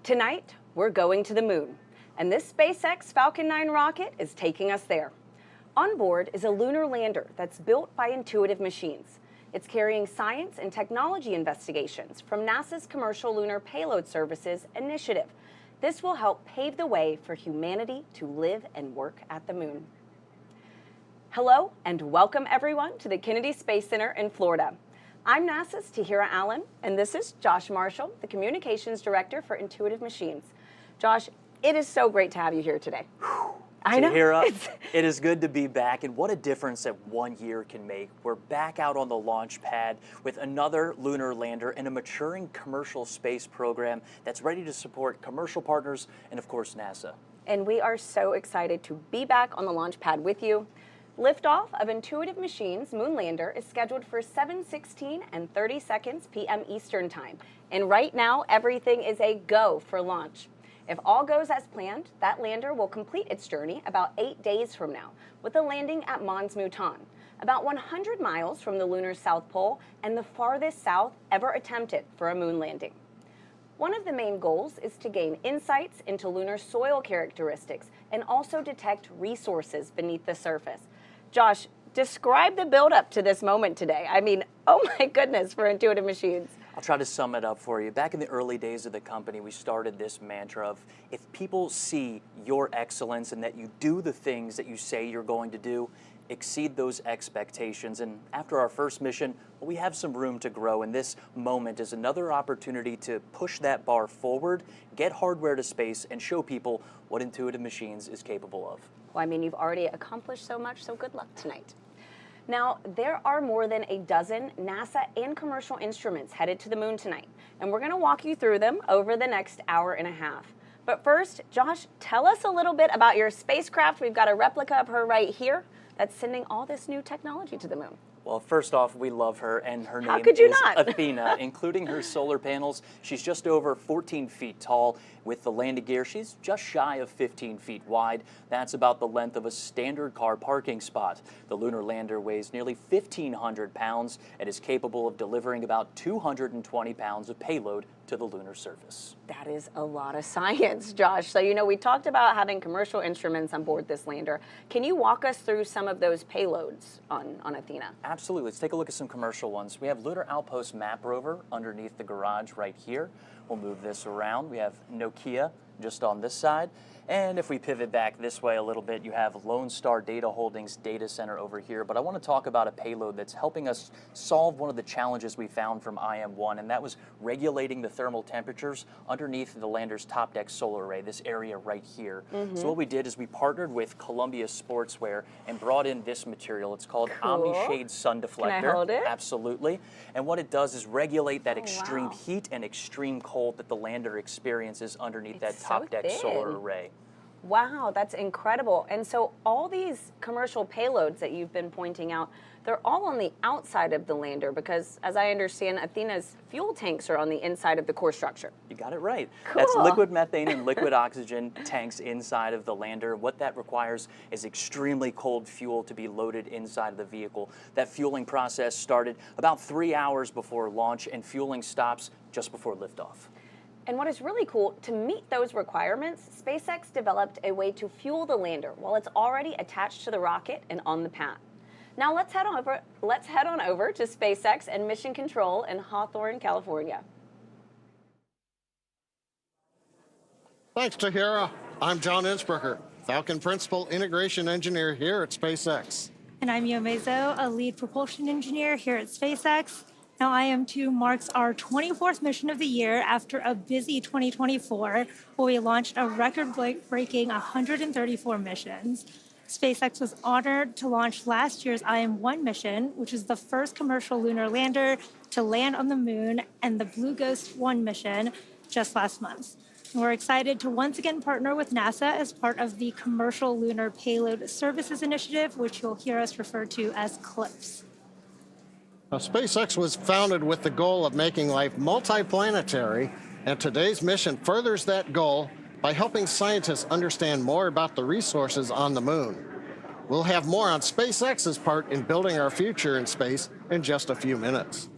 Tonight, we're going to the moon, and this SpaceX Falcon 9 rocket is taking us there. On board is a lunar lander that's built by Intuitive Machines. It's carrying science and technology investigations from NASA's Commercial Lunar Payload Services initiative. This will help pave the way for humanity to live and work at the moon. Hello and welcome everyone to the Kennedy Space Center in Florida. I'm NASA's Tahira Allen, and this is Josh Marshall, the Communications Director for Intuitive Machines. Josh, it is so great to have you here today. I know. Tahira, it is good to be back, and what a difference that 1 year can make. We're back out on the launch pad with another lunar lander and a maturing commercial space program that's ready to support commercial partners and, of course, NASA. And we are so excited to be back on the launch pad with you. Liftoff of Intuitive Machines' moon lander is scheduled for 7:16 and 30 seconds p.m. Eastern Time. And right now, everything is a go for launch. If all goes as planned, that lander will complete its journey about 8 days from now, with a landing at Mons Mouton, about 100 miles from the lunar South Pole and the farthest south ever attempted for a moon landing. One of the main goals is to gain insights into lunar soil characteristics and also detect resources beneath the surface. Josh, describe the build-up to this moment today. I mean, oh my goodness, for Intuitive Machines. I'll try to sum it up for you. Back in the early days of the company, we started this mantra of, if people see your excellence and that you do the things that you say you're going to do, exceed those expectations. And after our first mission, well, we have some room to grow, and this moment is another opportunity to push that bar forward, get hardware to space, and show people what Intuitive Machines is capable of. Well, I mean, you've already accomplished so much, so good luck tonight. Now, there are more than a dozen NASA and commercial instruments headed to the moon tonight, and we're going to walk you through them over the next hour and a half. But first, Josh, tell us a little bit about your spacecraft. We've got a replica of her right here that's sending all this new technology to the moon. Well, first off, we love her, and her How name could you is not? Athena, including her solar panels. She's just over 14 feet tall. With the landing gear, she's just shy of 15 feet wide. That's about the length of a standard car parking spot. The lunar lander weighs nearly 1,500 pounds and is capable of delivering about 220 pounds of payload to the lunar surface. That is a lot of science, Josh. So, you know, we talked about having commercial instruments on board this lander. Can you walk us through some of those payloads on Athena? Absolutely. Let's take a look at some commercial ones. We have Lunar Outpost Map Rover underneath the garage right here. We'll move this around. We have Nokia just on this side. And if we pivot back this way a little bit, you have Lone Star Data Holdings Data Center over here. But I want to talk about a payload that's helping us solve one of the challenges we found from IM-1, and that was regulating the thermal temperatures underneath the lander's top deck solar array, this area right here. So what we did is we partnered with Columbia Sportswear and brought in this material. It's called Omni-Shade Sun Deflector. Can I hold it? Absolutely. And what it does is regulate that extreme heat and extreme cold that the lander experiences underneath that top deck solar array. Wow, that's incredible. And so all these commercial payloads that you've been pointing out, they're all on the outside of the lander because, as I understand, Athena's fuel tanks are on the inside of the core structure. You got it right. Cool. That's liquid methane and liquid oxygen tanks inside of the lander. What that requires is extremely cold fuel to be loaded inside of the vehicle. That fueling process started about 3 hours before launch, and fueling stops just before liftoff. And what is really cool, to meet those requirements, SpaceX developed a way to fuel the lander while it's already attached to the rocket and on the pad. Now let's head on over to SpaceX and Mission Control in Hawthorne, California. Thanks, Tahira. I'm John Innsbrucker, Falcon Principal Integration Engineer here at SpaceX. And I'm Yo Mezo, a Lead Propulsion Engineer here at SpaceX. Now, IM-2 marks our 24th mission of the year after a busy 2024, where we launched a record-breaking 134 missions. SpaceX was honored to launch last year's IM-1 mission, which is the first commercial lunar lander to land on the moon, and the Blue Ghost 1 mission just last month. And we're excited to once again partner with NASA as part of the Commercial Lunar Payload Services Initiative, which you'll hear us refer to as CLIPS. Now, SpaceX was founded with the goal of making life multiplanetary, and today's mission furthers that goal by helping scientists understand more about the resources on the moon. We'll have more on SpaceX's part in building our future in space in just a few minutes.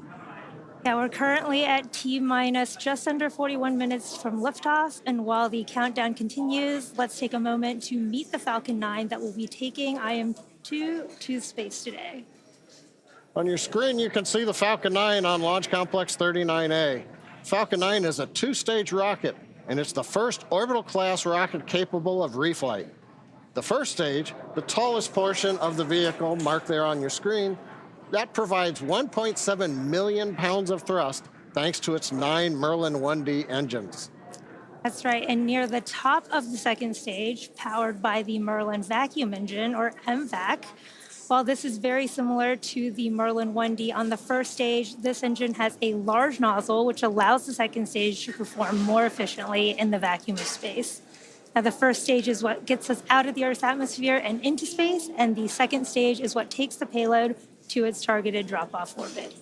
Yeah, we're currently at T-minus just under 41 minutes from liftoff, and while the countdown continues, let's take a moment to meet the Falcon 9 that will be taking IM-2 to space today. On your screen, you can see the Falcon 9 on Launch Complex 39A. Falcon 9 is a two-stage rocket, and it's the first orbital-class rocket capable of reflight. The first stage, the tallest portion of the vehicle, marked there on your screen, that provides 1.7 million pounds of thrust thanks to its 9 Merlin 1D engines. That's right, and near the top of the second stage, powered by the Merlin vacuum engine, or MVAC, while this is very similar to the Merlin 1D on the first stage, this engine has a large nozzle which allows the second stage to perform more efficiently in the vacuum of space. Now, the first stage is what gets us out of the Earth's atmosphere and into space, and the second stage is what takes the payload to its targeted drop-off orbit.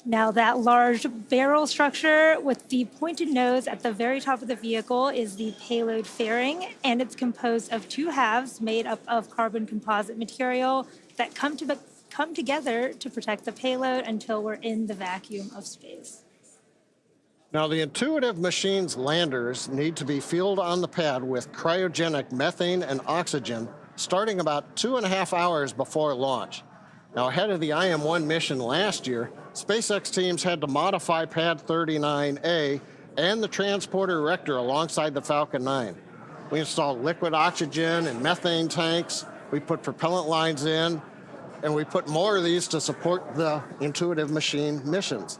Now, that large barrel structure with the pointed nose at the very top of the vehicle is the payload fairing, and it's composed of two halves made up of carbon composite material that come together to protect the payload until we're in the vacuum of space. Now, the Intuitive Machines landers need to be fueled on the pad with cryogenic methane and oxygen starting about 2.5 hours before launch. Now, ahead of the IM-1 mission last year, SpaceX teams had to modify Pad 39A and the transporter erector alongside the Falcon 9. We installed liquid oxygen and methane tanks, we put propellant lines in, and we put more of these to support the Intuitive Machine missions.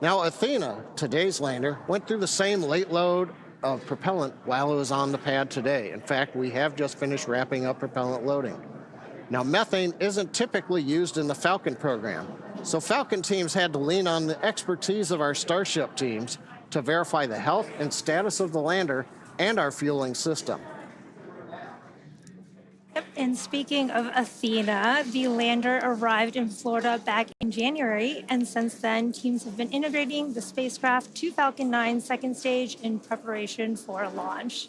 Now, Athena, today's lander, went through the same late load of propellant while it was on the pad today. In fact, we have just finished wrapping up propellant loading. Now, methane isn't typically used in the Falcon program, so Falcon teams had to lean on the expertise of our Starship teams to verify the health and status of the lander and our fueling system. Yep. And speaking of Athena, the lander arrived in Florida back in January, and since then, teams have been integrating the spacecraft to Falcon 9's second stage in preparation for launch.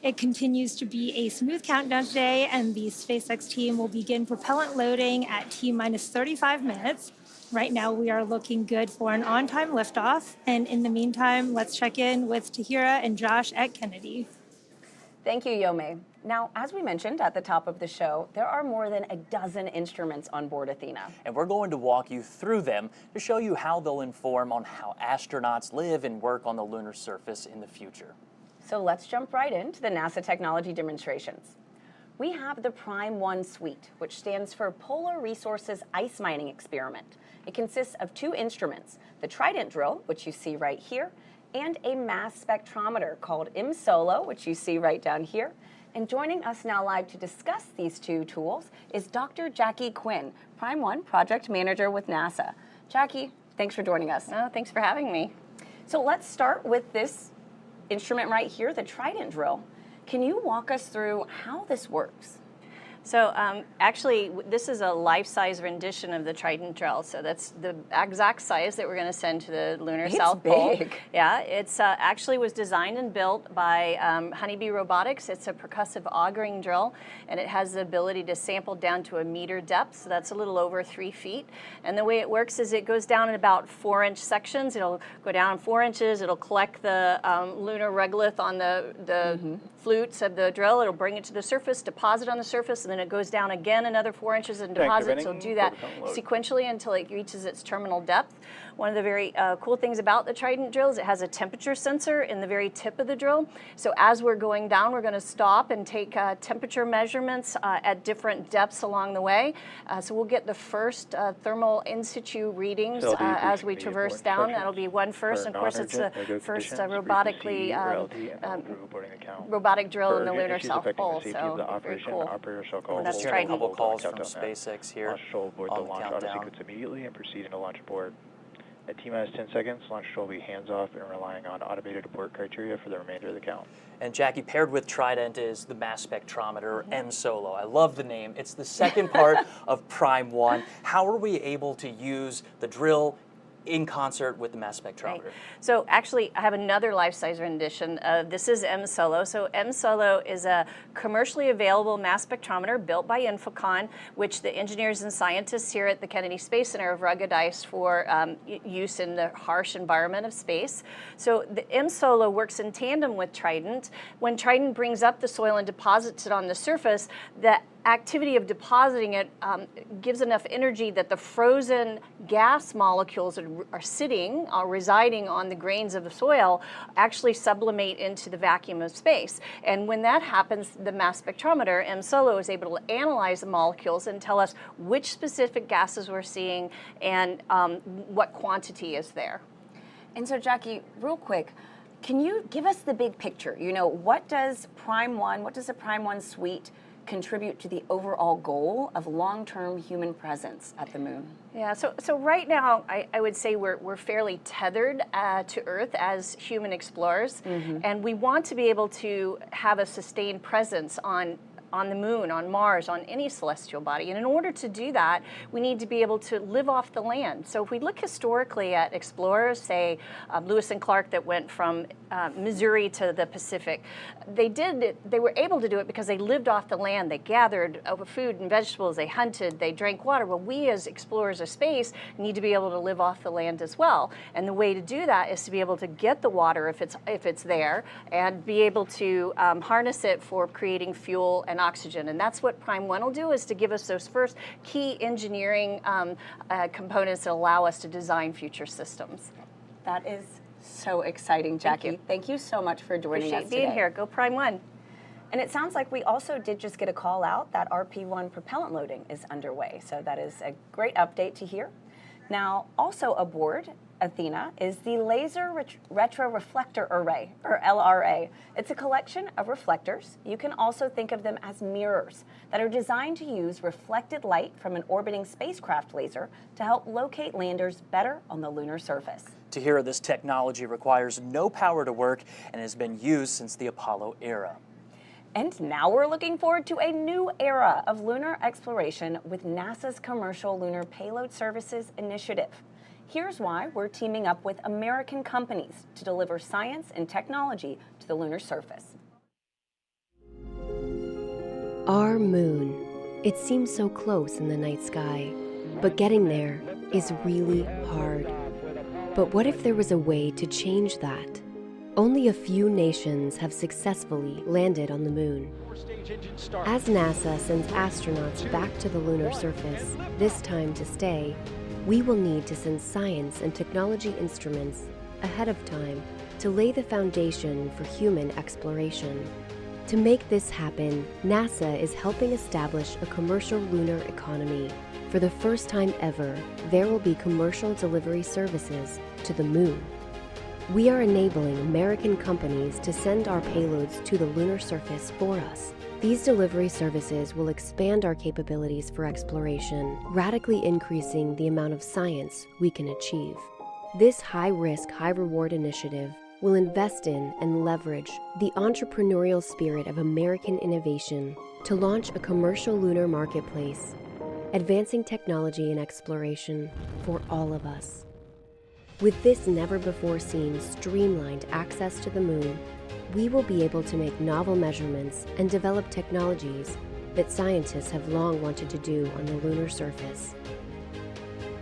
It continues to be a smooth countdown today, and the SpaceX team will begin propellant loading at T-minus 35 minutes. Right now, we are looking good for an on-time liftoff, and in the meantime, let's check in with Tahira and Josh at Kennedy. Thank you, Yome. Now, as we mentioned at the top of the show, there are more than a dozen instruments on board Athena. And we're going to walk you through them to show you how they'll inform on how astronauts live and work on the lunar surface in the future. So let's jump right into the NASA technology demonstrations. We have the Prime 1 suite, which stands for Polar Resources Ice Mining Experiment. It consists of two instruments, the Trident drill, which you see right here, and a mass spectrometer called IM-SOLO, which you see right down here. And joining us now live to discuss these two tools is Dr. Jackie Quinn, Prime 1 Project Manager with NASA. Jackie, thanks for joining us. Oh, thanks for having me. So let's start with this instrument right here, the Trident drill. Can you walk us through how this works? So actually, this is a life-size rendition of the Trident drill. So that's the exact size that we're going to send to the lunar South Pole. It's big. Yeah, it's actually was designed and built by Honeybee Robotics. It's a percussive augering drill, and it has the ability to sample down to a meter depth. So that's a little over 3 feet. And the way it works is it goes down in about 4-inch sections. It'll go down 4 inches. It'll collect the lunar regolith on the flutes of the drill. It'll bring it to the surface, deposit on the surface, and then it goes down again another 4 inches and deposits. So do that sequentially until it reaches its terminal depth. One of the very cool things about the Trident drill is it has a temperature sensor in the very tip of the drill. So as we're going down, we're going to stop and take temperature measurements at different depths along the way. So we'll get the first thermal in situ readings as we traverse down. That'll be one first. And of course, it's the first robotic drill in the lunar South Pole. So very cool. We're That's just hearing a Trident. couple calls from SpaceX here Launch control aboard the on the launch auto countdown. sequence immediately and proceed into launch abort. At T-minus 10 seconds, launch control will be hands-off and relying on automated abort criteria for the remainder of the count. And Jackie, paired with Trident is the mass spectrometer IM-SOLO. I love the name. It's the second part of Prime 1. How are we able to use the drill in concert with the mass spectrometer. Right. So actually, I have another life-size rendition. This is M-Solo. So M-Solo is a commercially available mass spectrometer built by Infocon, which the engineers and scientists here at the Kennedy Space Center have ruggedized for use in the harsh environment of space. So the M-Solo works in tandem with Trident. When Trident brings up the soil and deposits it on the surface, the activity of depositing it gives enough energy that the frozen gas molecules that are residing on the grains of the soil actually sublimate into the vacuum of space. And when that happens, the mass spectrometer, M-Solo, is able to analyze the molecules and tell us which specific gases we're seeing and what quantity is there. And so, Jackie, real quick, can you give us the big picture? You know, what does the Prime 1 suite contribute to the overall goal of long-term human presence at the moon? Yeah, so right now, I would say we're fairly tethered to Earth as human explorers, and we want to be able to have a sustained presence on the moon, on Mars, on any celestial body. And in order to do that, we need to be able to live off the land. So if we look historically at explorers, say Lewis and Clark that went from Missouri to the Pacific, they were able to do it because they lived off the land. They gathered food and vegetables, they hunted, they drank water. Well, we as explorers of space need to be able to live off the land as well. And the way to do that is to be able to get the water if it's there, and be able to harness it for creating fuel and oxygen. And that's what Prime 1 will do, is to give us those first key engineering components that allow us to design future systems. That is so exciting, Jackie. Thank you so much for joining us today. Being here. Go Prime 1. And it sounds like we also did just get a call out that RP1 propellant loading is underway. So that is a great update to hear. Now, also aboard Athena is the Laser Retroreflector Array, or LRA. It's a collection of reflectors. You can also think of them as mirrors that are designed to use reflected light from an orbiting spacecraft laser to help locate landers better on the lunar surface. CHIMERA, this technology requires no power to work and has been used since the Apollo era. And now we're looking forward to a new era of lunar exploration with NASA's Commercial Lunar Payload Services initiative. Here's why we're teaming up with American companies to deliver science and technology to the lunar surface. Our moon. It seems so close in the night sky, but getting there is really hard. But what if there was a way to change that? Only a few nations have successfully landed on the moon. As NASA sends astronauts back to the lunar surface, this time to stay, we will need to send science and technology instruments ahead of time to lay the foundation for human exploration. To make this happen, NASA is helping establish a commercial lunar economy. For the first time ever, there will be commercial delivery services to the moon. We are enabling American companies to send our payloads to the lunar surface for us. These delivery services will expand our capabilities for exploration, radically increasing the amount of science we can achieve. This high-risk, high-reward initiative will invest in and leverage the entrepreneurial spirit of American innovation to launch a commercial lunar marketplace, advancing technology and exploration for all of us. With this never-before-seen streamlined access to the moon, we will be able to make novel measurements and develop technologies that scientists have long wanted to do on the lunar surface.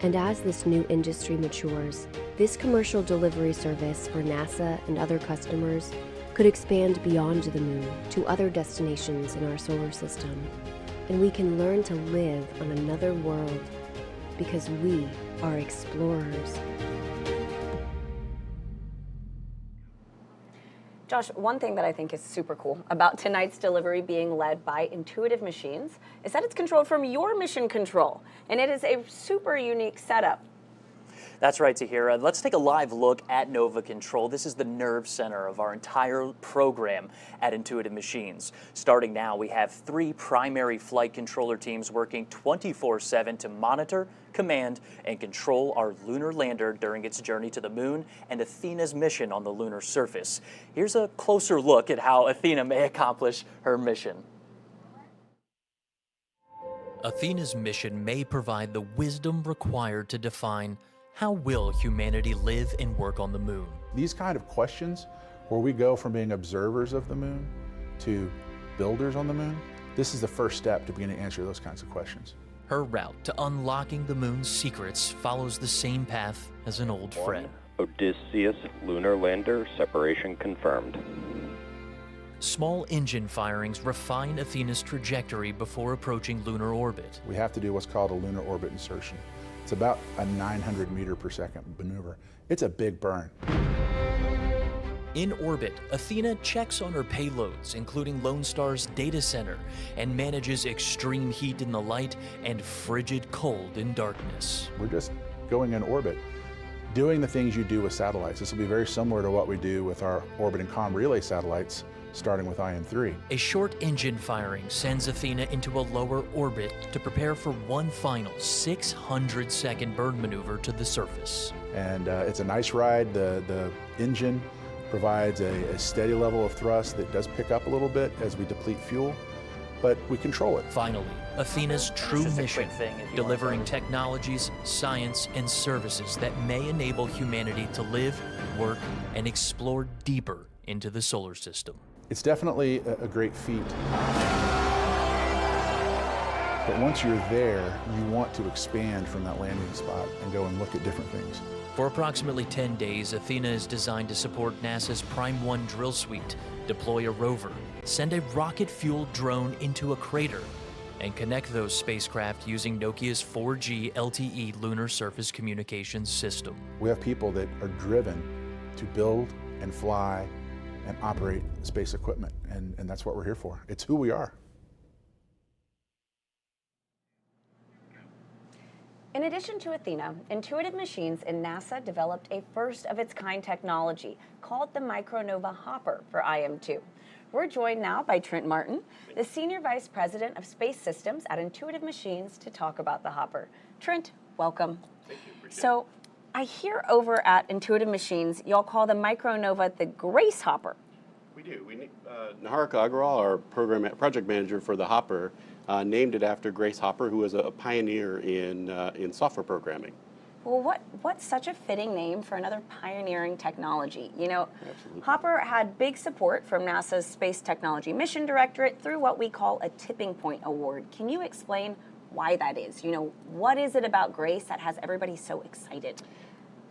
And as this new industry matures, this commercial delivery service for NASA and other customers could expand beyond the moon to other destinations in our solar system. And we can learn to live on another world because we are explorers. Josh, one thing that I think is super cool about tonight's delivery being led by Intuitive Machines is that it's controlled from your mission control, and it is a super unique setup. That's right, CHIMERA. Let's take a live look at Nova Control. This is the nerve center of our entire program at Intuitive Machines. Starting now, we have 3 primary flight controller teams working 24/7 to monitor, command, and control our lunar lander during its journey to the moon and Athena's mission on the lunar surface. Here's a closer look at how Athena may accomplish her mission. Athena's mission may provide the wisdom required to define How will humanity live and work on the moon? These kind of questions, where we go from being observers of the moon to builders on the moon, this is the first step to begin to answer those kinds of questions. Her route to unlocking the moon's secrets follows the same path as an old friend. Odysseus lunar lander separation confirmed. Small engine firings refine Athena's trajectory before approaching lunar orbit. We have to do what's called a lunar orbit insertion. It's about a 900 meter per second maneuver. It's a big burn. In orbit, Athena checks on her payloads, including Lone Star's data center, and manages extreme heat in the light and frigid cold in darkness. We're just going in orbit, doing the things you do with satellites. This will be very similar to what we do with our orbit and comm relay satellites, starting with IM-3. A short engine firing sends Athena into a lower orbit to prepare for one final 600-second burn maneuver to the surface. And it's a nice ride. The engine provides a steady level of thrust that does pick up a little bit as we deplete fuel, but we control it. Finally, Athena's true mission, delivering technologies, science, and services that may enable humanity to live, work, and explore deeper into the solar system. It's definitely a great feat. But once you're there, you want to expand from that landing spot and go and look at different things. For approximately 10 days, Athena is designed to support NASA's Prime 1 drill suite, deploy a rover, send a rocket-fueled drone into a crater, and connect those spacecraft using Nokia's 4G LTE lunar surface communications system. We have people that are driven to build and fly and operate space equipment, and that's what we're here for. It's who we are. In addition to Athena, Intuitive Machines and NASA developed a first-of-its-kind technology called the Micronova Hopper for IM-2. We're joined now by Trent Martin, the Senior Vice President of Space Systems at Intuitive Machines, to talk about the Hopper. Trent, welcome. Thank you. Appreciate it. I hear over at Intuitive Machines, y'all call the Micronova the Grace Hopper. We do. Naharika Agrawal, our project manager for the Hopper, named it after Grace Hopper, who was a pioneer in software programming. Well, what's such a fitting name for another pioneering technology? You know, Absolutely. Hopper had big support from NASA's Space Technology Mission Directorate through what we call a Tipping Point Award. Can you explain why that is? You know, what is it about Grace that has everybody so excited?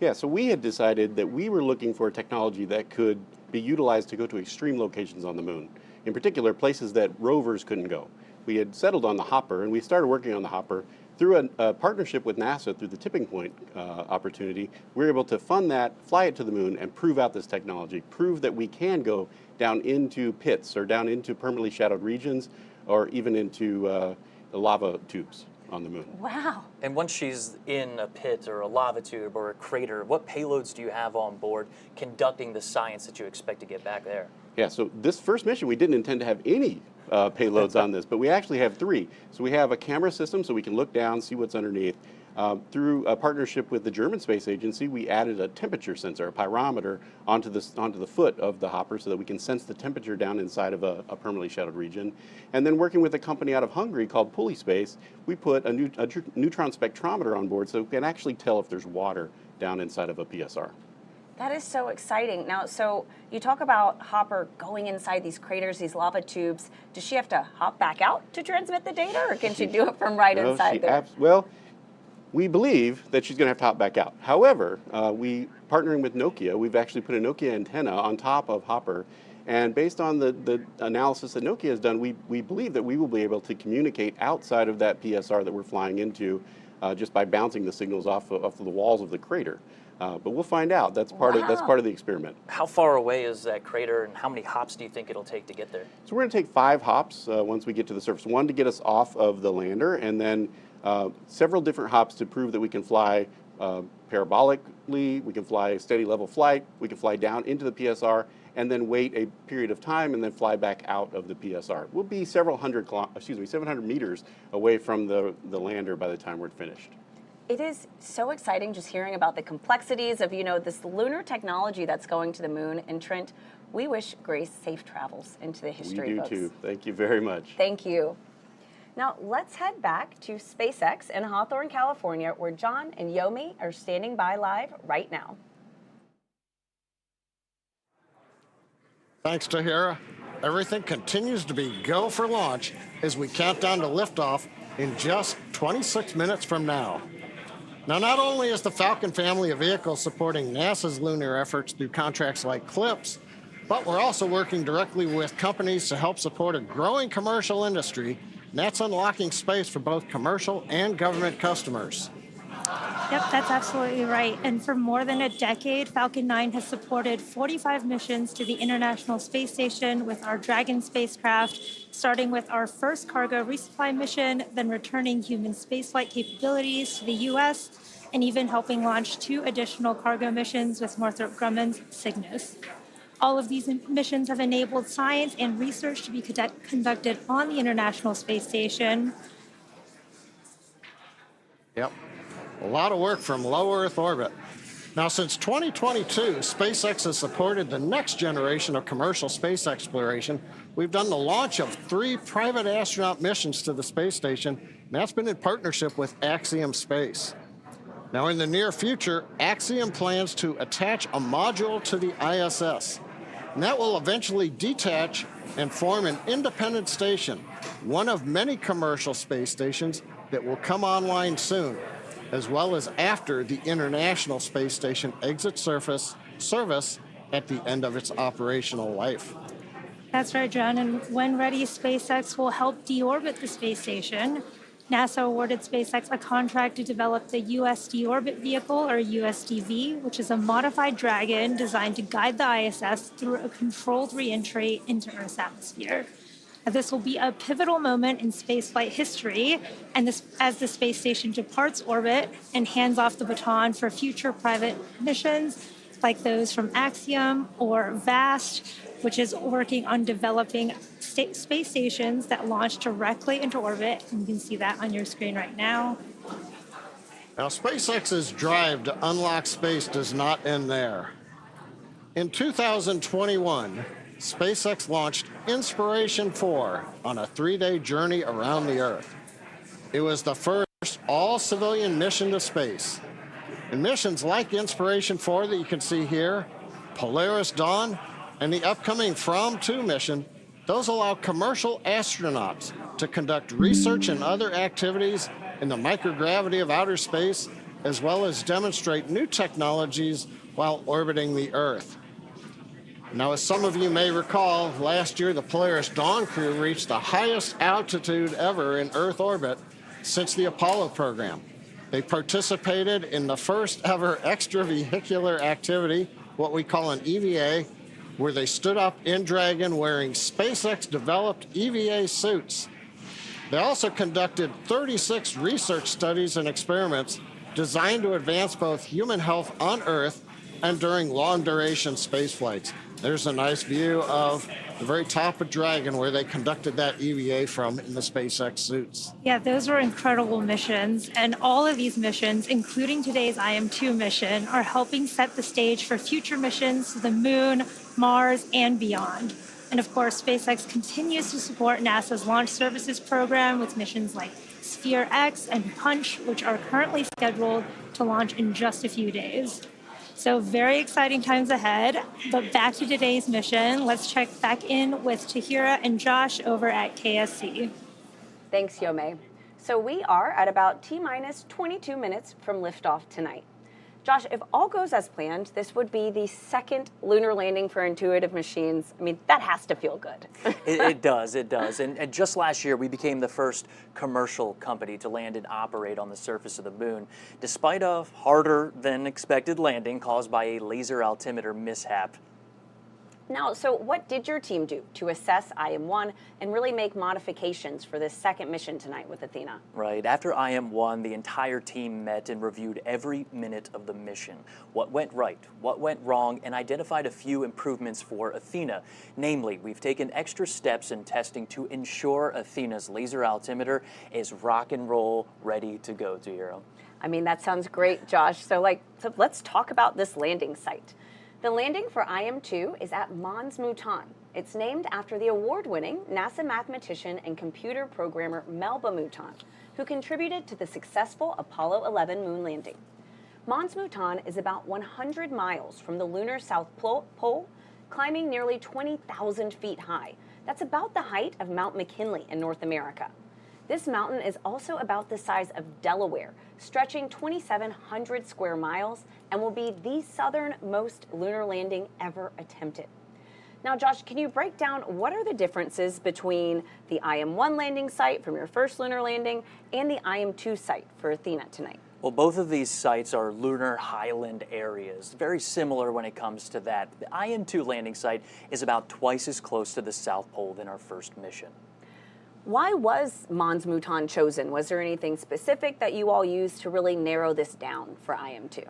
Yeah, so we had decided that we were looking for a technology that could be utilized to go to extreme locations on the moon. In particular, places that rovers couldn't go. We had settled on the Hopper, and we started working on the Hopper through a partnership with NASA through the Tipping Point opportunity. We were able to fund that, fly it to the moon, and prove out this technology, prove that we can go down into pits or down into permanently shadowed regions or even into the lava tubes on the moon. Wow. And once she's in a pit or a lava tube or a crater, what payloads do you have on board conducting the science that you expect to get back there? Yeah, so this first mission, we didn't intend to have any payloads on this, but we actually have 3. So we have a camera system so we can look down, see what's underneath. Through a partnership with the German Space Agency, we added a temperature sensor, a pyrometer, onto the foot of the Hopper so that we can sense the temperature down inside of a permanently shadowed region. And then working with a company out of Hungary called Pulley Space, we put a neutron spectrometer on board so we can actually tell if there's water down inside of a PSR. That is so exciting. Now, so you talk about Hopper going inside these craters, these lava tubes. Does she have to hop back out to transmit the data, or can she do it from inside there? Well, we believe that she's going to have to hop back out. However, partnering with Nokia, we've actually put a Nokia antenna on top of Hopper, and based on the analysis that Nokia has done, we believe that we will be able to communicate outside of that PSR that we're flying into just by bouncing the signals off of the walls of the crater. But we'll find out. That's part of the experiment. How far away is that crater, and how many hops do you think it'll take to get there? So we're going to take 5 hops once we get to the surface. 1 to get us off of the lander, and then several different hops to prove that we can fly parabolically, we can fly a steady level flight, we can fly down into the PSR, and then wait a period of time and then fly back out of the PSR. We'll be 700 meters away from the lander by the time we're finished. It is so exciting just hearing about the complexities of, this lunar technology that's going to the moon. And Trent, we wish Grace safe travels into the history books. We do too. Thank you very much. Thank you. Now let's head back to SpaceX in Hawthorne, California, where John and Yomi are standing by live right now. Thanks, CHIMERA. Everything continues to be go for launch as we count down to liftoff in just 26 minutes from now. Now, not only is the Falcon family of vehicles supporting NASA's lunar efforts through contracts like CLIPS, but we're also working directly with companies to help support a growing commercial industry, and that's unlocking space for both commercial and government customers. Yep, that's absolutely right. And for more than a decade, Falcon 9 has supported 45 missions to the International Space Station with our Dragon spacecraft, starting with our first cargo resupply mission, then returning human spaceflight capabilities to the U.S., and even helping launch 2 additional cargo missions with Northrop Grumman's Cygnus. All of these missions have enabled science and research to be conducted on the International Space Station. Yep. A lot of work from low Earth orbit. Now, since 2022, SpaceX has supported the next generation of commercial space exploration. We've done the launch of 3 private astronaut missions to the space station, and that's been in partnership with Axiom Space. Now, in the near future, Axiom plans to attach a module to the ISS, and that will eventually detach and form an independent station, one of many commercial space stations that will come online soon, as well as after the International Space Station exits service at the end of its operational life. That's right, John. And when ready, SpaceX will help deorbit the space station. NASA awarded SpaceX a contract to develop the US Deorbit Vehicle, or USDV, which is a modified Dragon designed to guide the ISS through a controlled re-entry into Earth's atmosphere. This will be a pivotal moment in spaceflight history, and as the space station departs orbit and hands off the baton for future private missions like those from Axiom or VAST, which is working on developing space stations that launch directly into orbit. And you can see that on your screen right now. Now, SpaceX's drive to unlock space does not end there. In 2021, SpaceX launched Inspiration 4 on a 3-day journey around the Earth. It was the first all-civilian mission to space. And missions like Inspiration 4 that you can see here, Polaris Dawn, and the upcoming From 2 mission, those allow commercial astronauts to conduct research and other activities in the microgravity of outer space, as well as demonstrate new technologies while orbiting the Earth. Now, as some of you may recall, last year the Polaris Dawn crew reached the highest altitude ever in Earth orbit since the Apollo program. They participated in the first ever extravehicular activity, what we call an EVA, where they stood up in Dragon wearing SpaceX-developed EVA suits. They also conducted 36 research studies and experiments designed to advance both human health on Earth and during long-duration space flights. There's a nice view of the very top of Dragon where they conducted that EVA from in the SpaceX suits. Yeah, those were incredible missions. And all of these missions, including today's IM-2 mission, are helping set the stage for future missions to the Moon, Mars, and beyond. And of course, SpaceX continues to support NASA's Launch Services program with missions like Sphere X and Punch, which are currently scheduled to launch in just a few days. So very exciting times ahead, but back to today's mission. Let's check back in with CHIMERA and Josh over at KSC. Thanks, Yome. So we are at about T-minus 22 minutes from liftoff tonight. Josh, if all goes as planned, this would be the second lunar landing for Intuitive Machines. I mean, that has to feel good. It does. And just last year, we became the first commercial company to land and operate on the surface of the moon, despite a harder than expected landing caused by a laser altimeter mishap. Now, so what did your team do to assess IM-1 and really make modifications for this second mission tonight with Athena? Right. After IM-1, the entire team met and reviewed every minute of the mission. What went right, what went wrong, and identified a few improvements for Athena. Namely, we've taken extra steps in testing to ensure Athena's laser altimeter is rock and roll ready to go, CHIMERA. I mean, that sounds great, Josh. So let's talk about this landing site. The landing for IM-2 is at Mons Mouton, It's named after the award-winning NASA mathematician and computer programmer Melba Mouton, who contributed to the successful Apollo 11 moon landing. Mons Mouton is about 100 miles from the lunar South Pole, climbing nearly 20,000 feet high. That's about the height of Mount McKinley in North America. This mountain is also about the size of Delaware, stretching 2,700 square miles, and will be the southernmost lunar landing ever attempted. Now, Josh, can you break down what are the differences between the IM-1 landing site from your first lunar landing and the IM-2 site for Athena tonight? Well, both of these sites are lunar highland areas, very similar when it comes to that. The IM-2 landing site is about twice as close to the South Pole than our first mission. Why was Mons Mouton chosen? Was there anything specific that you all used to really narrow this down for IM-2?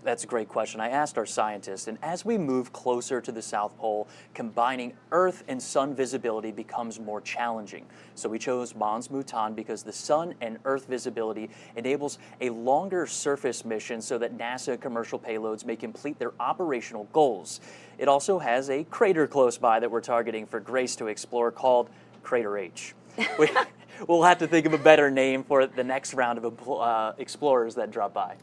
That's a great question. I asked our scientists, and as we move closer to the South Pole, combining Earth and Sun visibility becomes more challenging. So we chose Mons Mouton because the Sun and Earth visibility enables a longer surface mission so that NASA commercial payloads may complete their operational goals. It also has a crater close by that we're targeting for Grace to explore called Crater H. We'll have to think of a better name for the next round of explorers that drop by.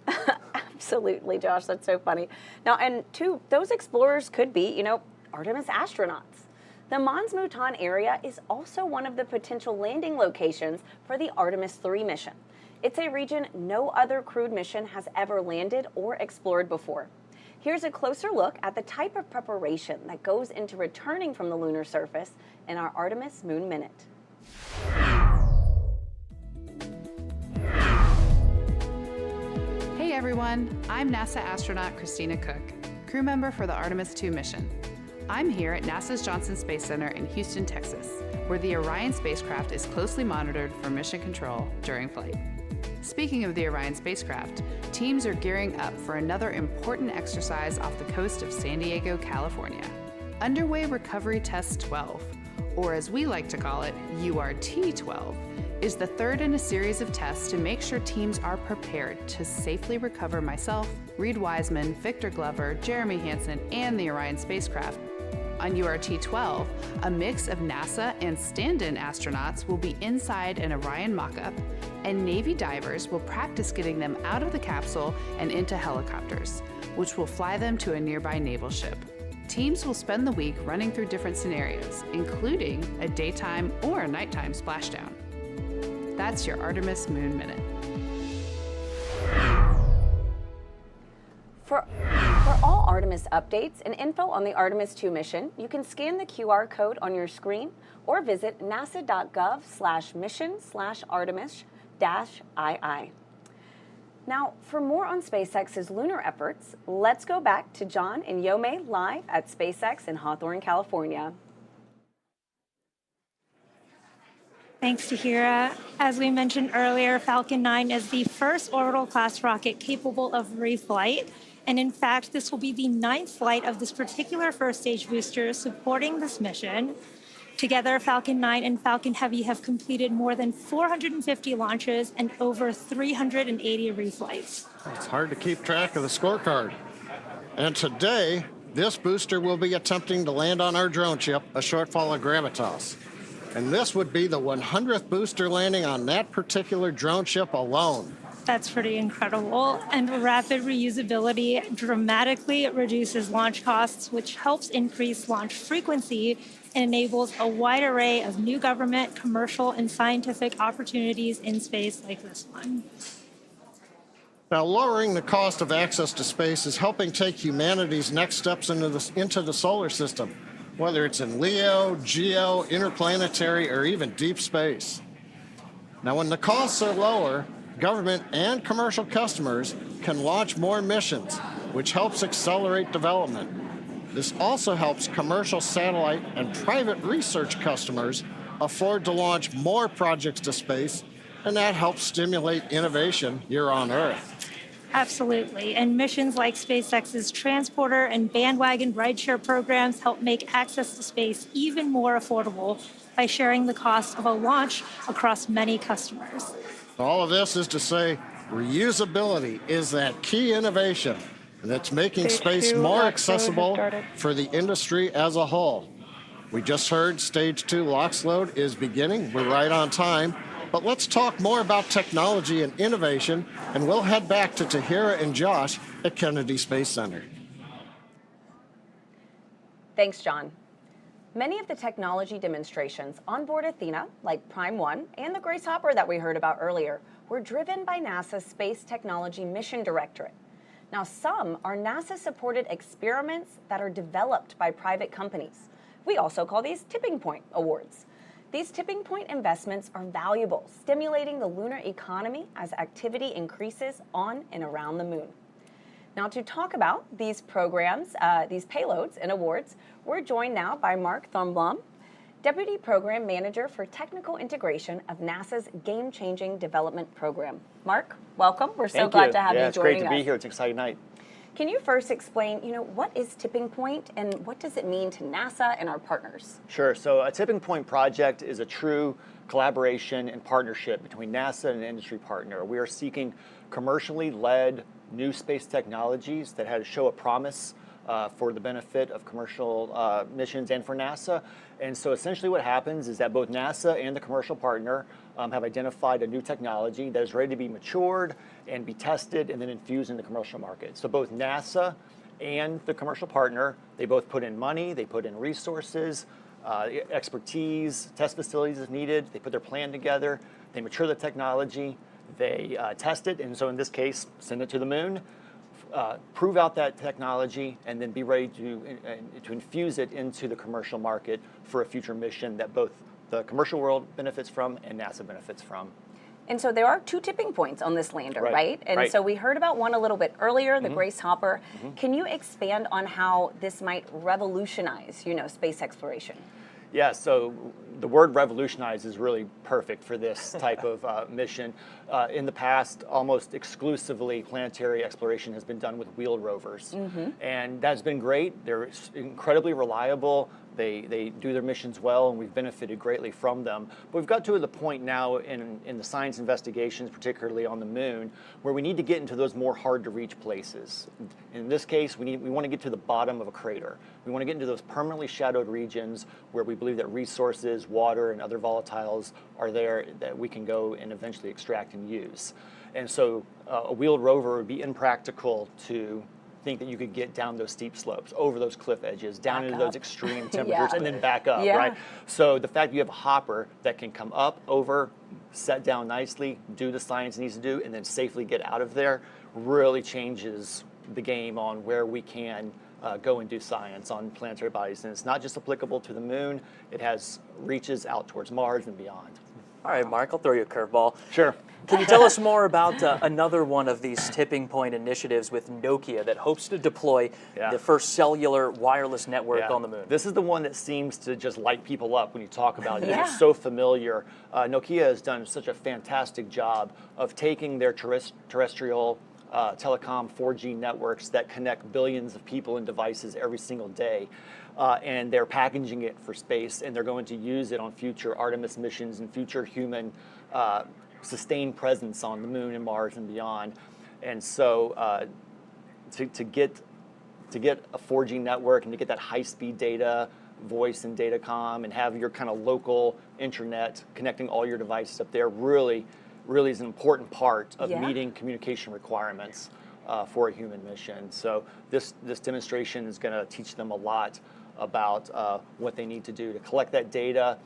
Absolutely, Josh. That's so funny. Now, and those explorers could be, Artemis astronauts. The Mons Mouton area is also one of the potential landing locations for the Artemis 3 mission. It's a region no other crewed mission has ever landed or explored before. Here's a closer look at the type of preparation that goes into returning from the lunar surface in our Artemis Moon Minute. Hey everyone, I'm NASA astronaut Christina Cook, crew member for the Artemis 2 mission. I'm here at NASA's Johnson Space Center in Houston, Texas, where the Orion spacecraft is closely monitored for mission control during flight. Speaking of the Orion spacecraft, teams are gearing up for another important exercise off the coast of San Diego, California. Underway Recovery Test 12, or as we like to call it, URT-12, is the third in a series of tests to make sure teams are prepared to safely recover myself, Reed Wiseman, Victor Glover, Jeremy Hansen, and the Orion spacecraft. On URT-12, a mix of NASA and stand-in astronauts will be inside an Orion mock-up, and Navy divers will practice getting them out of the capsule and into helicopters, which will fly them to a nearby naval ship. Teams will spend the week running through different scenarios, including a daytime or a nighttime splashdown. That's your Artemis Moon Minute. For all Artemis updates and info on the Artemis 2 mission, you can scan the QR code on your screen or visit nasa.gov/mission/Artemis-II. Now, for more on SpaceX's lunar efforts, let's go back to John and Yomei live at SpaceX in Hawthorne, California. Thanks, Tahira. As we mentioned earlier, Falcon 9 is the first orbital-class rocket capable of reflight. And in fact, this will be the 9th flight of this particular first-stage booster supporting this mission. Together, Falcon 9 and Falcon Heavy have completed more than 450 launches and over 380 reflights. It's hard to keep track of the scorecard. And today, this booster will be attempting to land on our drone ship, a shortfall of Gravitas. And this would be the 100th booster landing on that particular drone ship alone. That's pretty incredible. And rapid reusability dramatically reduces launch costs, which helps increase launch frequency and enables a wide array of new government, commercial, and scientific opportunities in space like this one. Now, lowering the cost of access to space is helping take humanity's next steps into the solar system, whether it's in LEO, GEO, interplanetary, or even deep space. Now, when the costs are lower, government and commercial customers can launch more missions, which helps accelerate development. This also helps commercial satellite and private research customers afford to launch more projects to space, and that helps stimulate innovation here on Earth. Absolutely. And missions like SpaceX's Transporter and Bandwagon rideshare programs help make access to space even more affordable by sharing the cost of a launch across many customers. All of this is to say, reusability is that key innovation that's making space more accessible for the industry as a whole. We just heard stage 2 LOX load is beginning. We're right on time. But let's talk more about technology and innovation, and we'll head back to Tahira and Josh at Kennedy Space Center. Thanks, John. Many of the technology demonstrations on board Athena, like Prime 1 and the Grace Hopper that we heard about earlier, were driven by NASA's Space Technology Mission Directorate. Now, some are NASA-supported experiments that are developed by private companies. We also call these tipping point awards. These tipping point investments are valuable, stimulating the lunar economy as activity increases on and around the moon. Now, to talk about these programs, these payloads and awards, we're joined now by Mark Thornblom, Deputy Program Manager for Technical Integration of NASA's Game-Changing Development Program. Mark, welcome. We're so glad to have you joining us. It's great to be here. It's an exciting night. Can you first explain, what is tipping point and what does it mean to NASA and our partners? Sure. So a tipping point project is a true collaboration and partnership between NASA and an industry partner. We are seeking commercially led new space technologies that show a promise for the benefit of commercial missions and for NASA. And so essentially what happens is that both NASA and the commercial partner have identified a new technology that is ready to be matured and be tested and then infused in the commercial market. So both NASA and the commercial partner, they both put in money, they put in resources, expertise, test facilities if needed, they put their plan together, they mature the technology, they test it, and so in this case, send it to the moon, prove out that technology, and then be ready to infuse it into the commercial market for a future mission that both the commercial world benefits from and NASA benefits from. And so there are 2 tipping points on this lander, right? And so we heard about one a little bit earlier, the Grace Hopper. Can you expand on how this might revolutionize, space exploration? Yeah, so the word revolutionize is really perfect for this type of mission. In the past, almost exclusively planetary exploration has been done with wheeled rovers. And that's been great. They're incredibly reliable. They do their missions well, and we've benefited greatly from them. But we've got to the point now in the science investigations, particularly on the moon, where we need to get into those more hard-to-reach places. In this case, we want to get to the bottom of a crater. We want to get into those permanently shadowed regions where we believe that resources, water, and other volatiles are there that we can go and eventually extract and use. And so a wheeled rover would be impractical to think that you could get down those steep slopes, over those cliff edges, down into those extreme temperatures, and then back up, right? So the fact that you have a hopper that can come up, over, set down nicely, do the science it needs to do, and then safely get out of there really changes the game on where we can go and do science on planetary bodies. And it's not just applicable to the moon, it has reaches out towards Mars and beyond. All right, Mark, I'll throw you a curveball. Sure. Can you tell us more about another one of these tipping point initiatives with Nokia that hopes to deploy the first cellular wireless network on the moon? This is the one that seems to just light people up when you talk about it. It's so familiar. Nokia has done such a fantastic job of taking their terrestrial telecom 4G networks that connect billions of people and devices every single day. And they're packaging it for space, and they're going to use it on future Artemis missions and future human sustained presence on the moon and Mars and beyond. And so to get a 4G network and to get that high-speed data, voice and datacom, and have your kind of local intranet connecting all your devices up there really is an important part of meeting communication requirements for a human mission. So this demonstration is going to teach them a lot about what they need to do to collect that data.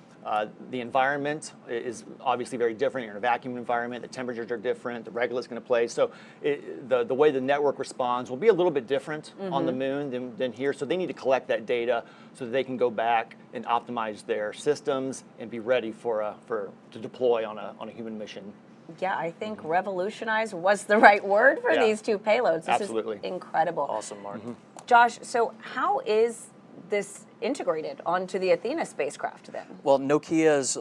The environment is obviously very different. You're in a vacuum environment, the temperatures are different, the regolith's going to play. So the way the network responds will be a little bit different on the moon than here. So they need to collect that data so that they can go back and optimize their systems and be ready to deploy on a human mission. Yeah, I think revolutionize was the right word for these 2 payloads. This Absolutely. is incredible. Awesome, Mark. Josh, so how is this integrated onto the Athena spacecraft then? Well, Nokia's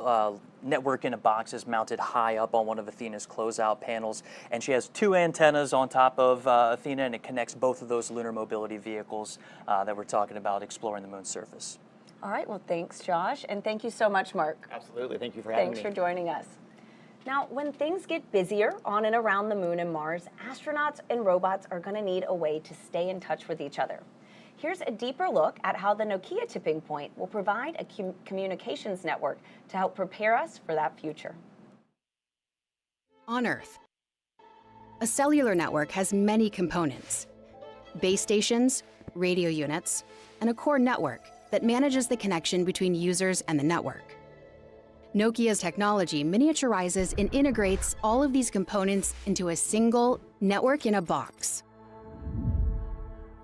network in a box is mounted high up on one of Athena's closeout panels, and she has 2 antennas on top of Athena, and it connects both of those lunar mobility vehicles that we're talking about exploring the moon's surface. All right, well, thanks, Josh, and thank you so much, Mark. Absolutely, thank you for having me. Thanks for joining us. Now, when things get busier on and around the moon and Mars, astronauts and robots are going to need a way to stay in touch with each other. Here's a deeper look at how the Nokia tipping point will provide a communications network to help prepare us for that future. On Earth, a cellular network has many components: base stations, radio units, and a core network that manages the connection between users and the network. Nokia's technology miniaturizes and integrates all of these components into a single network in a box.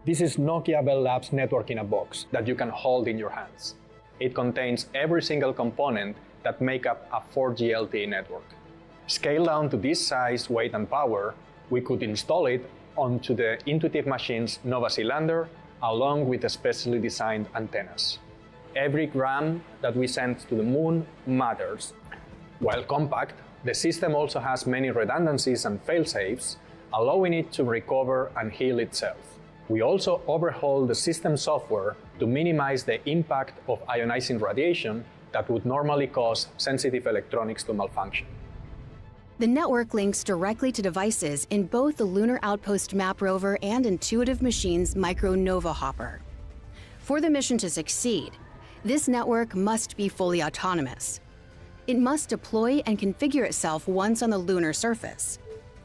This is Nokia Bell Labs Network in a Box that you can hold in your hands. It contains every single component that make up a 4G LTE network. Scaled down to this size, weight, and power, we could install it onto the Intuitive Machines Nova Sea lander along with specially designed antennas. Every gram that we send to the moon matters. While compact, the system also has many redundancies and fail-safes, allowing it to recover and heal itself. We also overhaul the system software to minimize the impact of ionizing radiation that would normally cause sensitive electronics to malfunction. The network links directly to devices in both the Lunar Outpost Map Rover and Intuitive Machines Micro-Nova Hopper. For the mission to succeed, this network must be fully autonomous. It must deploy and configure itself once on the lunar surface.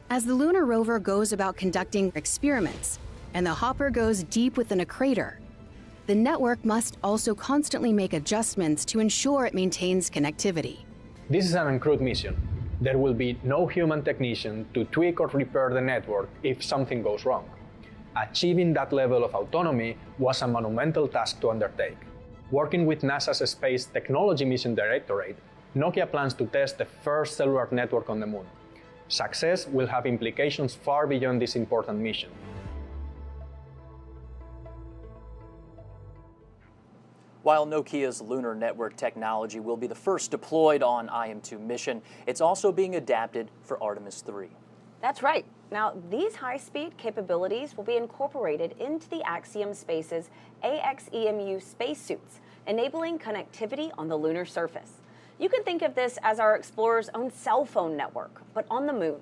As the lunar rover goes about conducting experiments, and the hopper goes deep within a crater, the network must also constantly make adjustments to ensure it maintains connectivity. This is an uncrewed mission. There will be no human technician to tweak or repair the network if something goes wrong. Achieving that level of autonomy was a monumental task to undertake. Working with NASA's Space Technology Mission Directorate, Nokia plans to test the first cellular network on the moon. Success will have implications far beyond this important mission. While Nokia's lunar network technology will be the first deployed on IM-2 mission, it's also being adapted for Artemis 3. That's right. Now, these high-speed capabilities will be incorporated into the Axiom Space's AXEMU spacesuits, enabling connectivity on the lunar surface. You can think of this as our explorer's own cell phone network, but on the moon.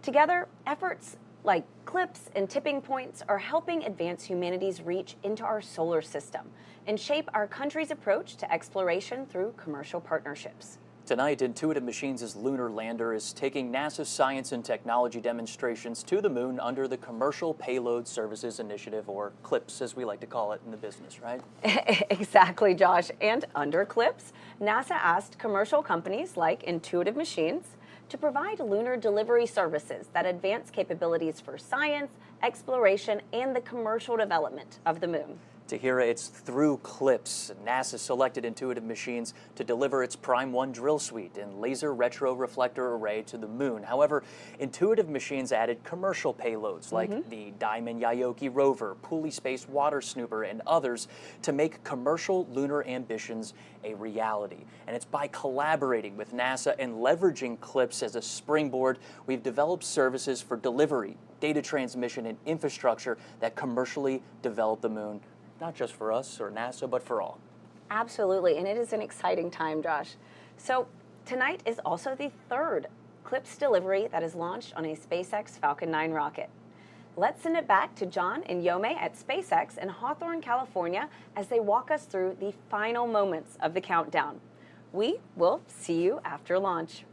Together, efforts like CLIPS and tipping points are helping advance humanity's reach into our solar system and shape our country's approach to exploration through commercial partnerships. Tonight, Intuitive Machines' lunar lander is taking NASA's science and technology demonstrations to the moon under the Commercial Payload Services Initiative, or CLIPS as we like to call it in the business, right? Exactly, Josh. And under CLIPS, NASA asked commercial companies like Intuitive Machines to provide lunar delivery services that advance capabilities for science, exploration, and the commercial development of the moon. CHIMERA, it's through CLIPS. NASA selected Intuitive Machines to deliver its Prime 1 drill suite and laser retroreflector array to the moon. However, Intuitive Machines added commercial payloads like the Diamond Yaoki rover, Puli Space Water Snooper, and others to make commercial lunar ambitions a reality. And it's by collaborating with NASA and leveraging CLIPS as a springboard, we've developed services for delivery, data transmission, and infrastructure that commercially develop the moon. Not just for us or NASA, but for all. Absolutely, and it is an exciting time, Josh. So tonight is also the third CLIPS delivery that is launched on a SpaceX Falcon 9 rocket. Let's send it back to John and Yome at SpaceX in Hawthorne, California, as they walk us through the final moments of the countdown. We will see you after launch.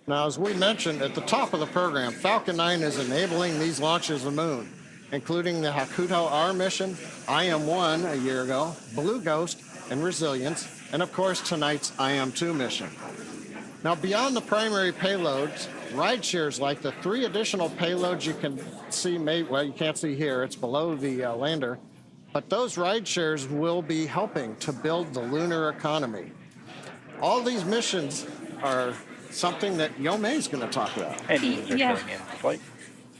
Now, as we mentioned at the top of the program, Falcon 9 is enabling these launches of the moon, including the Hakuto R mission, IM-1 a year ago, Blue Ghost, and Resilience, and of course tonight's IM-2 mission. Now, beyond the primary payloads, ride shares like the 3 additional payloads you can see, well, you can't see here, it's below the lander, but those ride shares will be helping to build the lunar economy. All these missions are something that Yome is going to talk about. And yeah. Going in flight.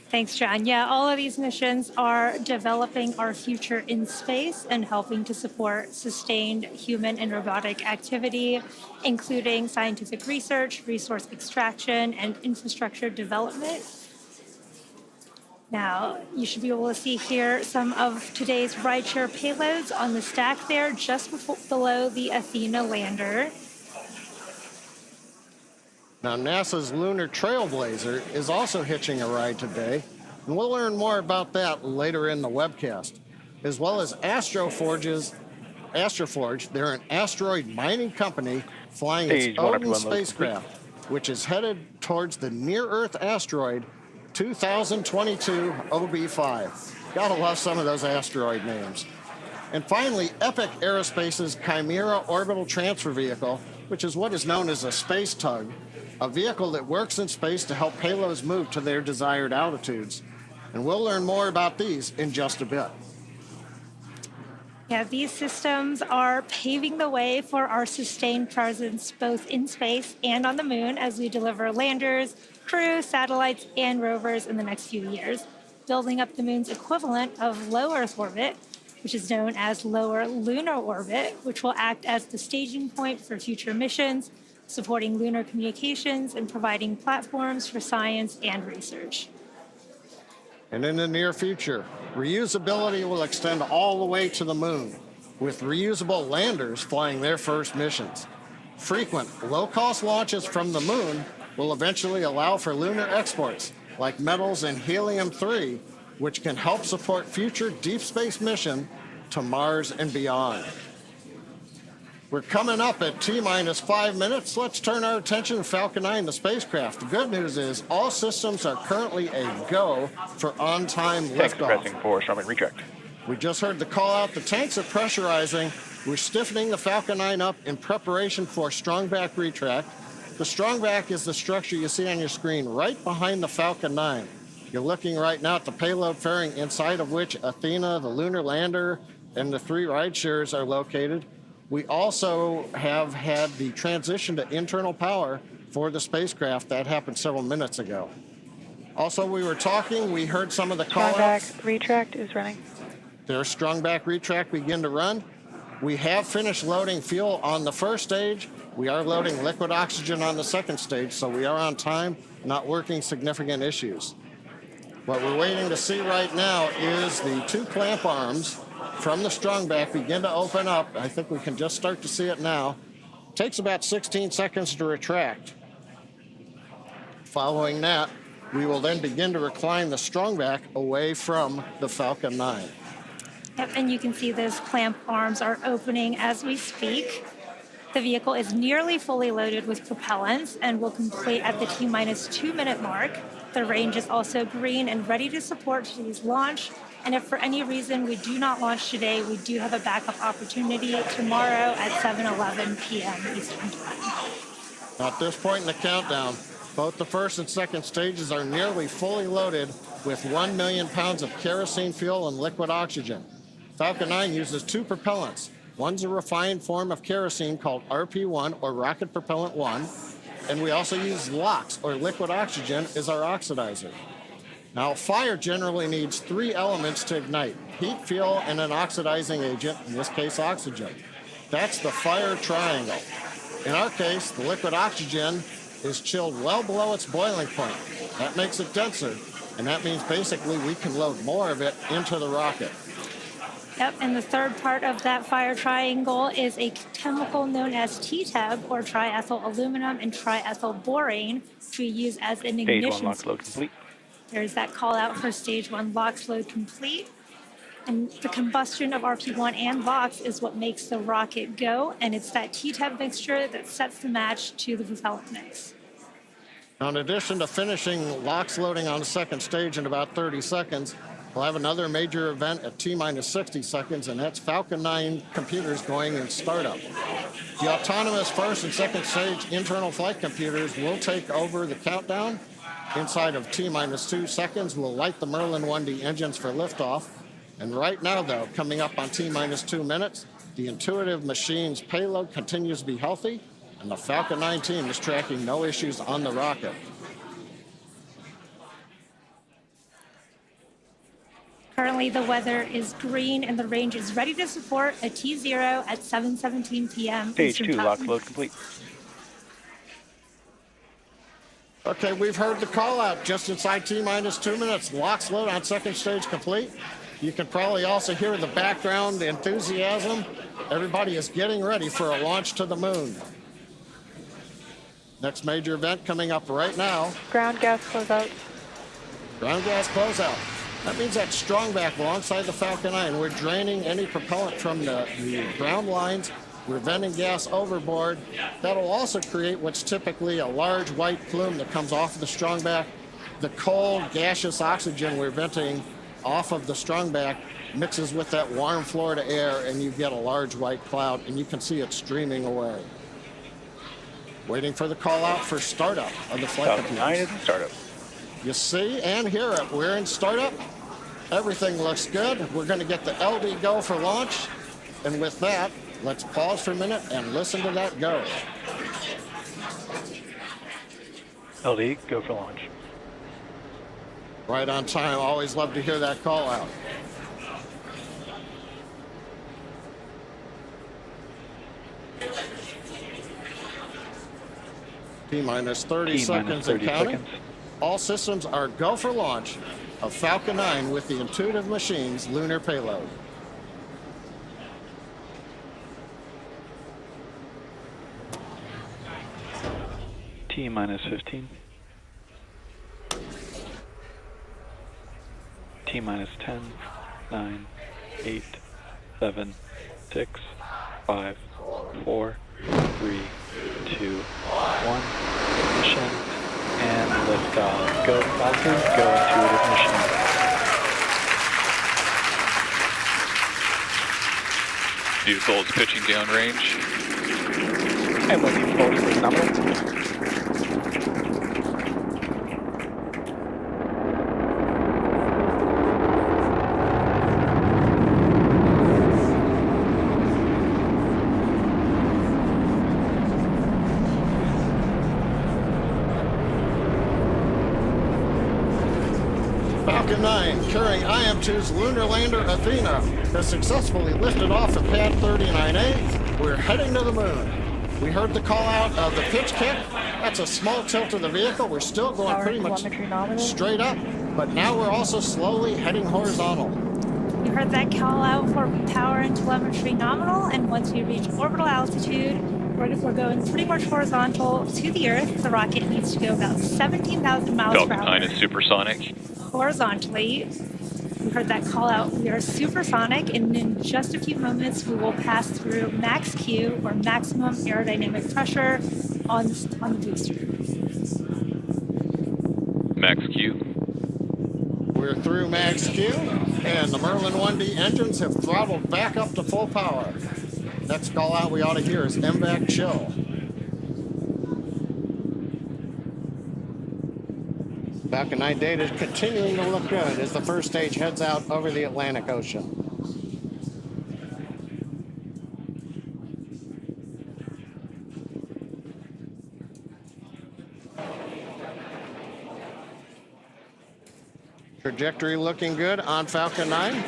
Thanks, John. Yeah, all of these missions are developing our future in space and helping to support sustained human and robotic activity, including scientific research, resource extraction, and infrastructure development. Now, you should be able to see here some of today's rideshare payloads on the stack there just below the Athena lander. Now, NASA's Lunar Trailblazer is also hitching a ride today And we'll learn more about that later in the webcast, as well as Astroforge. They're an asteroid mining company flying its Odin spacecraft, which is headed towards the near-Earth asteroid 2022 OB5. Gotta love some of those asteroid names. And finally, Epic Aerospace's CHIMERA orbital transfer vehicle, which is what is known as a space tug, a vehicle that works in space to help payloads move to their desired altitudes. And we'll learn more about these in just a bit. Yeah, these systems are paving the way for our sustained presence both in space and on the moon as we deliver landers, crew, satellites, and rovers in the next few years, building up the moon's equivalent of low Earth orbit, which is known as lower lunar orbit, which will act as the staging point for future missions, supporting lunar communications and providing platforms for science and research. And in the near future, reusability will extend all the way to the moon, with reusable landers flying their first missions. Frequent, low-cost launches from the moon will eventually allow for lunar exports, like metals and helium-3, which can help support future deep space mission to Mars and beyond. We're coming up at T-minus 5 minutes. Let's turn our attention to Falcon 9, the spacecraft. The good news is all systems are currently a go for on-time Tanks liftoff. pressing for Starlink retract. We just heard the call out. The tanks are pressurizing. We're stiffening the Falcon 9 up in preparation for strongback retract. The strongback is the structure you see on your screen right behind the Falcon 9. You're looking right now at the payload fairing, inside of which Athena, the lunar lander, and the 3 rideshares are located. We also have had the transition to internal power for the spacecraft. That happened several minutes ago. Also, we heard some of the call-outs. Strongback retract is running. There's strongback retract begin to run. We have finished loading fuel on the first stage. We are loading liquid oxygen on the second stage, so we are on time, not working significant issues. What we're waiting to see right now is the 2 clamp arms from the strongback begin to open up. I think we can just start to see it now. It takes about 16 seconds to retract. Following that, we will then begin to recline the strongback away from the Falcon 9. Yep, and you can see those clamp arms are opening as we speak. The vehicle is nearly fully loaded with propellants and will complete at the T-minus 2 minute mark. The range is also green and ready to support today's launch. And if for any reason we do not launch today, we do have a backup opportunity tomorrow at 7:11 p.m. Eastern Time. At this point in the countdown, both the first and second stages are nearly fully loaded with 1 million pounds of kerosene fuel and liquid oxygen. Falcon 9 uses 2 propellants. One's a refined form of kerosene called RP1, or Rocket Propellant 1, and we also use LOX, or liquid oxygen, as our oxidizer. Now, fire generally needs 3 elements to ignite: heat, fuel, and an oxidizing agent, in this case, oxygen. That's the fire triangle. In our case, the liquid oxygen is chilled well below its boiling point. That makes it denser, and that means basically we can load more of it into the rocket. Yep, and the third part of that fire triangle is a chemical known as TTEB, or triethyl aluminum and triethyl borane, which we use as an ignition. Stage 1 LOX load complete. There's that call out for stage 1 LOX load complete. And the combustion of RP1 and LOX is what makes the rocket go, and it's that TTEB mixture that sets the match to the propellant mix. Now, in addition to finishing LOX loading on the second stage in about 30 seconds, we'll have another major event at T-minus 60 seconds, and that's Falcon 9 computers going in startup. The autonomous first and second stage internal flight computers will take over the countdown. Inside of T-minus 2 seconds, we'll light the Merlin 1D engines for liftoff. And right now, though, coming up on T-minus 2 minutes, the Intuitive Machines payload continues to be healthy, and the Falcon 9 team is tracking no issues on the rocket. Currently, the weather is green, and the range is ready to support a T0 at 7:17 p.m. Stage Eastern 2 Time. LOX load complete. Okay, we've heard the call out just inside T-minus 2 minutes. LOX load on second stage complete. You can probably also hear the background enthusiasm. Everybody is getting ready for a launch to the moon. Next major event coming up right now. Ground gas closeout. Ground gas closeout. That means that strong back alongside the Falcon 9. We're draining any propellant from the ground lines. We're venting gas overboard. That'll also create what's typically a large white plume that comes off of the strong back. The cold, gaseous oxygen we're venting off of the strong back mixes with that warm Florida air, and you get a large white cloud, and you can see it streaming away. Waiting for the call out for startup of the flight Falcon 9 is in startup. You see and hear it. We're in startup. Everything looks good. We're going to get the LD go for launch. And with that, let's pause for a minute and listen to that go. LD, go for launch. Right on time. Always love to hear that call out. T-minus 30 seconds and counting. All systems are go for launch of Falcon 9 with the Intuitive Machines lunar payload. T-minus 15. T-minus 10, 9, 8, 7, 6, 5, 4, 3, 2, 1. Ignition and liftoff. Go Falcon, go Intuitive Machine. Vehicle is pitching downrange. And looking forward to nominal. Falcon 9, carrying IM-2's lunar lander Athena, has successfully lifted off at pad 39A. We're heading to the moon. We heard the call out of the pitch kick. That's a small tilt of the vehicle. We're still going pretty much straight up, but now we're also slowly heading horizontal. You heard that call out for power and telemetry nominal, and once we reach orbital altitude, we're going pretty much horizontal to the Earth. The rocket needs to go about 17,000 miles per hour. Falcon 9 is supersonic. Horizontally. We heard that call out. We are supersonic, and in just a few moments, we will pass through max Q, or maximum aerodynamic pressure, on the booster. Max Q. We're through max Q, and the Merlin 1D engines have throttled back up to full power. Next call out we ought to hear is MVAC chill. Falcon 9 data is continuing to look good as the first stage heads out over the Atlantic Ocean. Trajectory looking good on Falcon 9.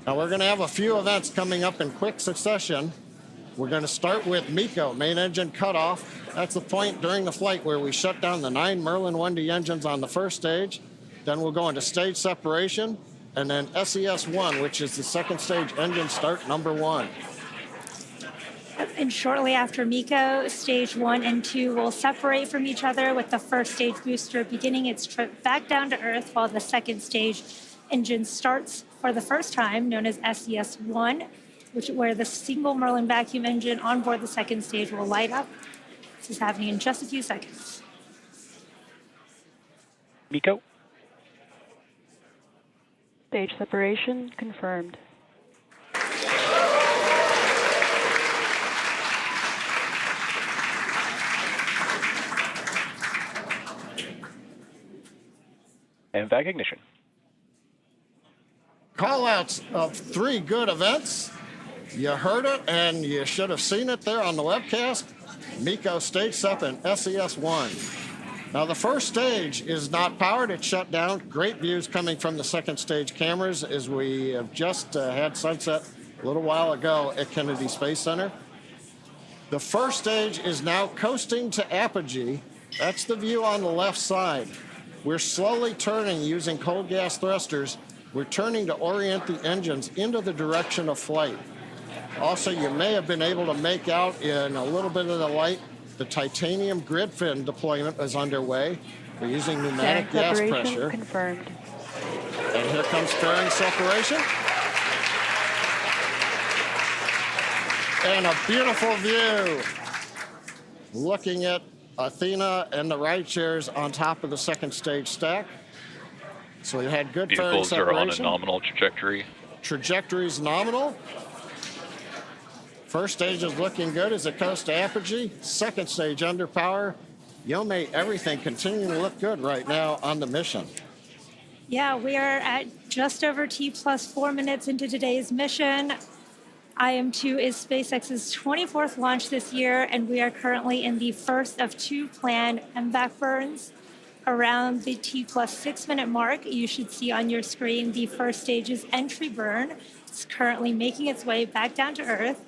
Now we're going to have a few events coming up in quick succession. We're going to start with MECO, main engine cutoff. That's the point during the flight where we shut down the 9 Merlin 1D engines on the first stage. Then we'll go into stage separation, and then SES-1, which is the second stage engine start number 1. And shortly after MECO, stage 1 and 2 will separate from each other, with the first stage booster beginning its trip back down to Earth, while the second stage engine starts for the first time, known as SES-1, where the single Merlin vacuum engine on board the second stage will light up. This is happening in just a few seconds. MECO. Stage separation confirmed. And vac ignition. Call-outs of 3 good events. You heard it, and you should have seen it there on the webcast. MECO Stage Sep and SES-1. Now, the first stage is not powered. It's shut down. Great views coming from the second stage cameras as we have just had sunset a little while ago at Kennedy Space Center. The first stage is now coasting to apogee. That's the view on the left side. We're slowly turning using cold gas thrusters. We're turning to orient the engines into the direction of flight. Also, you may have been able to make out in a little bit of the light, the titanium grid fin deployment is underway. We're using pneumatic gas Separation pressure. confirmed. And here comes fairing separation. And a beautiful view. Looking at Athena and the ride chairs on top of the second stage stack. So we had good fairing Vehicles are on a separation. nominal trajectory. Trajectory's nominal. First stage is looking good as it goes to apogee. Second stage under power. Yome, everything continuing to look good right now on the mission. Yeah, we are at just over T plus 4 minutes into today's mission. IM-2 is SpaceX's 24th launch this year, and we are currently in the first of 2 planned MVAC burns. Around the T plus 6 minute mark, you should see on your screen the first stage's entry burn. It's currently making its way back down to Earth.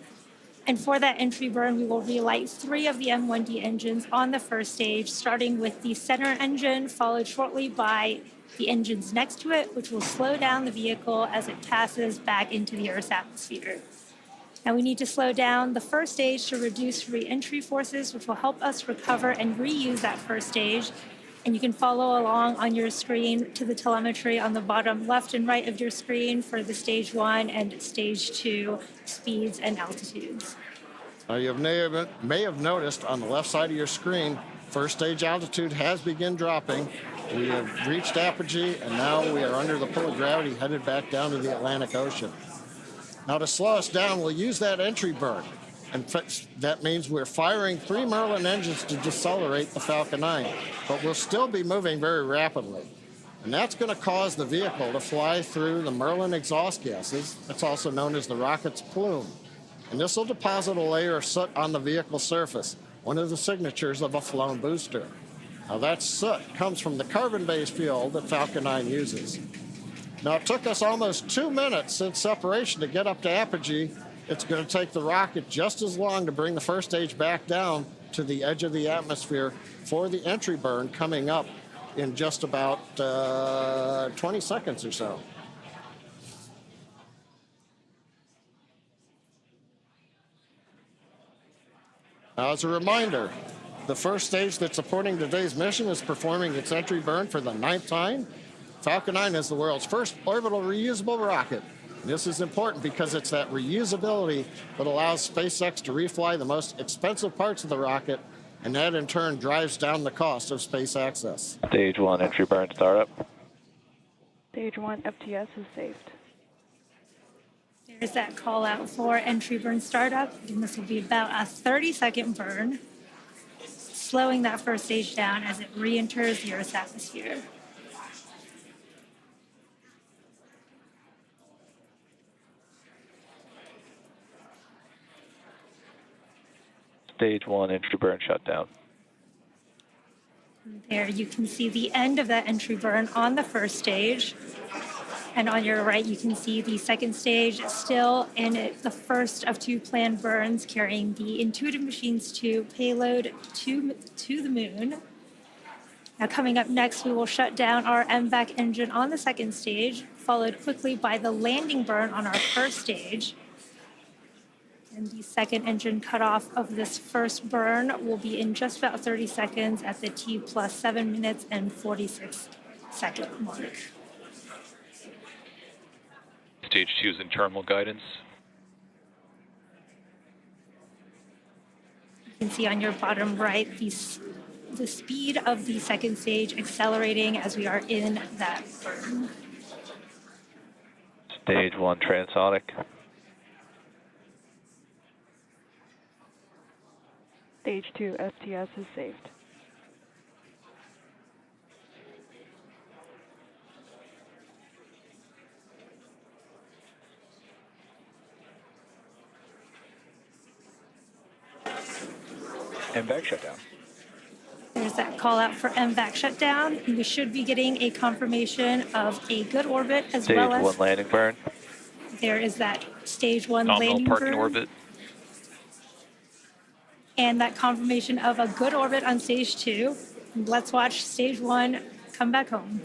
And for that entry burn, we will relight 3 of the M1D engines on the first stage, starting with the center engine, followed shortly by the engines next to it, which will slow down the vehicle as it passes back into the Earth's atmosphere. Now we need to slow down the first stage to reduce re-entry forces, which will help us recover and reuse that first stage. And you can follow along on your screen to the telemetry on the bottom left and right of your screen for the stage 1 and stage 2 speeds and altitudes. You may have noticed on the left side of your screen, first stage altitude has begun dropping. We have reached apogee, and now we are under the pull of gravity, headed back down to the Atlantic Ocean. Now to slow us down, we'll use that entry burn. And that means we're firing 3 Merlin engines to decelerate the Falcon 9, but we'll still be moving very rapidly. And that's going to cause the vehicle to fly through the Merlin exhaust gases. That's also known as the rocket's plume. And this will deposit a layer of soot on the vehicle surface, one of the signatures of a flown booster. Now that soot comes from the carbon-based fuel that Falcon 9 uses. Now it took us almost 2 minutes since separation to get up to apogee. It's going to take the rocket just as long to bring the first stage back down to the edge of the atmosphere for the entry burn coming up in just about 20 seconds or so. Now, as a reminder, the first stage that's supporting today's mission is performing its entry burn for the 9th time. Falcon 9 is the world's first orbital reusable rocket. This is important because it's that reusability that allows SpaceX to refly the most expensive parts of the rocket, and that in turn drives down the cost of space access. Stage 1 entry burn startup. Stage 1 FTS is saved. There's that call out for entry burn startup, and this will be about a 30-second burn, slowing that first stage down as it re-enters the Earth's atmosphere. Stage 1 entry burn shutdown. There you can see the end of that entry burn on the first stage. And on your right, you can see the second stage still in the first of 2 planned burns, carrying the Intuitive Machines 2 payload to the moon. Now coming up next, we will shut down our MVAC engine on the second stage, followed quickly by the landing burn on our first stage. And the second engine cutoff of this first burn will be in just about 30 seconds at the T plus 7 minutes and 46 second mark. Stage 2 is in terminal guidance. You can see on your bottom right the speed of the second stage accelerating as we are in that burn. Stage 1 transonic. Stage 2 FTS is saved. MVAC shutdown. There's that call out for MVAC shutdown. And we should be getting a confirmation of a good orbit as Stage well as 1 landing burn. there is that stage 1 Nominal landing parking burn. orbit. And that confirmation of a good orbit on stage 2. Let's watch stage 1 come back home.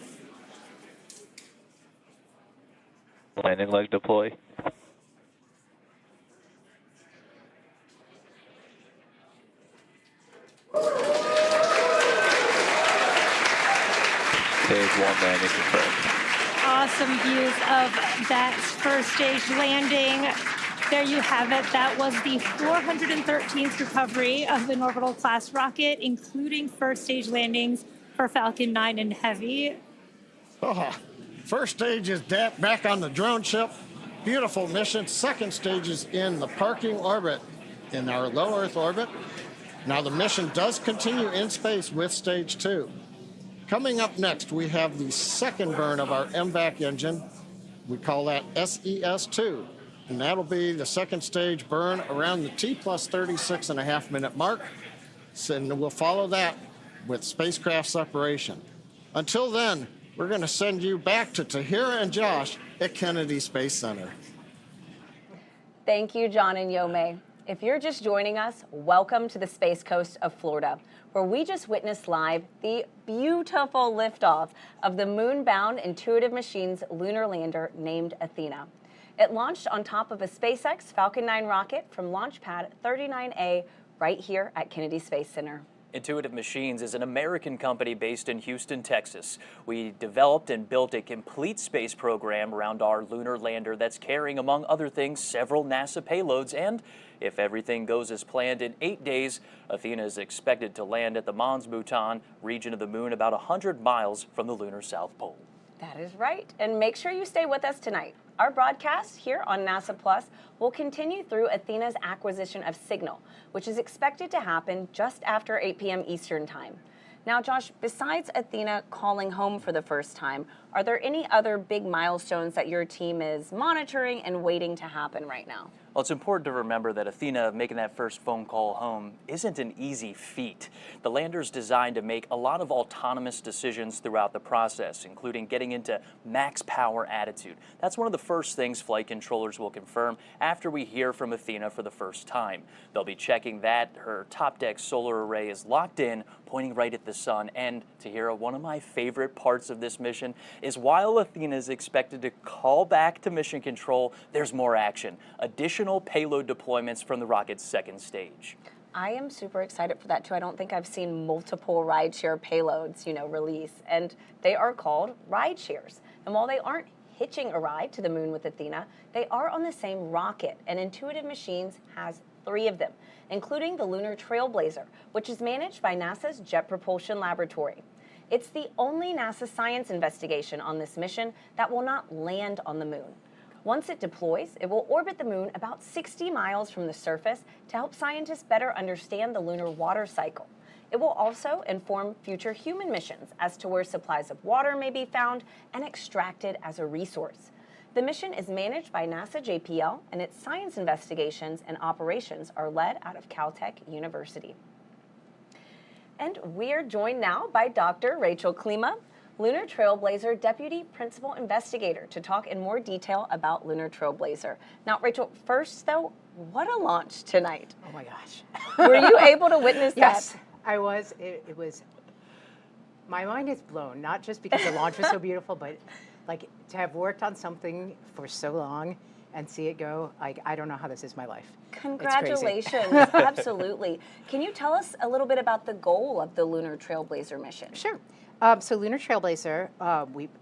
Landing leg deploy. 1 landing confirmed. Awesome views of that first stage landing. There you have it. That was the 413th recovery of an orbital class rocket, including first stage landings for Falcon 9 and Heavy. Oh, first stage is back on the drone ship. Beautiful mission. Second stage is in the parking orbit in our low Earth orbit. Now the mission does continue in space with stage 2. Coming up next, we have the second burn of our MVAC engine. We call that SES-2. And that'll be the second stage burn around the T plus 36.5 minute mark. And we'll follow that with spacecraft separation. Until then, we're going to send you back to Tahira and Josh at Kennedy Space Center. Thank you, John and Yome. If you're just joining us, welcome to the Space Coast of Florida, where we just witnessed live the beautiful liftoff of the moon-bound Intuitive Machines lunar lander named Athena. It launched on top of a SpaceX Falcon 9 rocket from Launch Pad 39A right here at Kennedy Space Center. Intuitive Machines is an American company based in Houston, Texas. We developed and built a complete space program around our lunar lander that's carrying, among other things, several NASA payloads. And if everything goes as planned, in 8 days, Athena is expected to land at the Mons Bhutan region of the moon, about 100 miles from the lunar South Pole. That is right. And make sure you stay with us tonight. Our broadcast here on NASA Plus will continue through Athena's acquisition of signal, which is expected to happen just after 8 p.m. Eastern Time. Now, Josh, besides Athena calling home for the first time, are there any other big milestones that your team is monitoring and waiting to happen right now? Well, it's important to remember that Athena making that first phone call home isn't an easy feat. The lander's designed to make a lot of autonomous decisions throughout the process, including getting into max power attitude. That's one of the first things flight controllers will confirm after we hear from Athena for the first time. They'll be checking that her top deck solar array is locked in, pointing right at the sun. And Tahira, one of my favorite parts of this mission is while Athena is expected to call back to mission control, there's more action. Additional payload deployments from the rocket's second stage. I am super excited for that too. I don't think I've seen multiple rideshare payloads, release, and they are called ride shares. And while they aren't hitching a ride to the moon with Athena, they are on the same rocket, and Intuitive Machines has 3 of them, including the Lunar Trailblazer, which is managed by NASA's Jet Propulsion Laboratory. It's the only NASA science investigation on this mission that will not land on the moon. Once it deploys, it will orbit the moon about 60 miles from the surface to help scientists better understand the lunar water cycle. It will also inform future human missions as to where supplies of water may be found and extracted as a resource. The mission is managed by NASA JPL, and its science investigations and operations are led out of Caltech University. And we are joined now by Dr. Rachel Klima, Lunar Trailblazer Deputy Principal Investigator, to talk in more detail about Lunar Trailblazer. Now, Rachel, first though, what a launch tonight. Oh my gosh. Were you able to witness yes, that? I was. It was, my mind is blown, not just because the launch was so beautiful, but like to have worked on something for so long and see it go, I don't know how this is my life. Congratulations, absolutely. Can you tell us a little bit about the goal of the Lunar Trailblazer mission? Sure. So Lunar Trailblazer,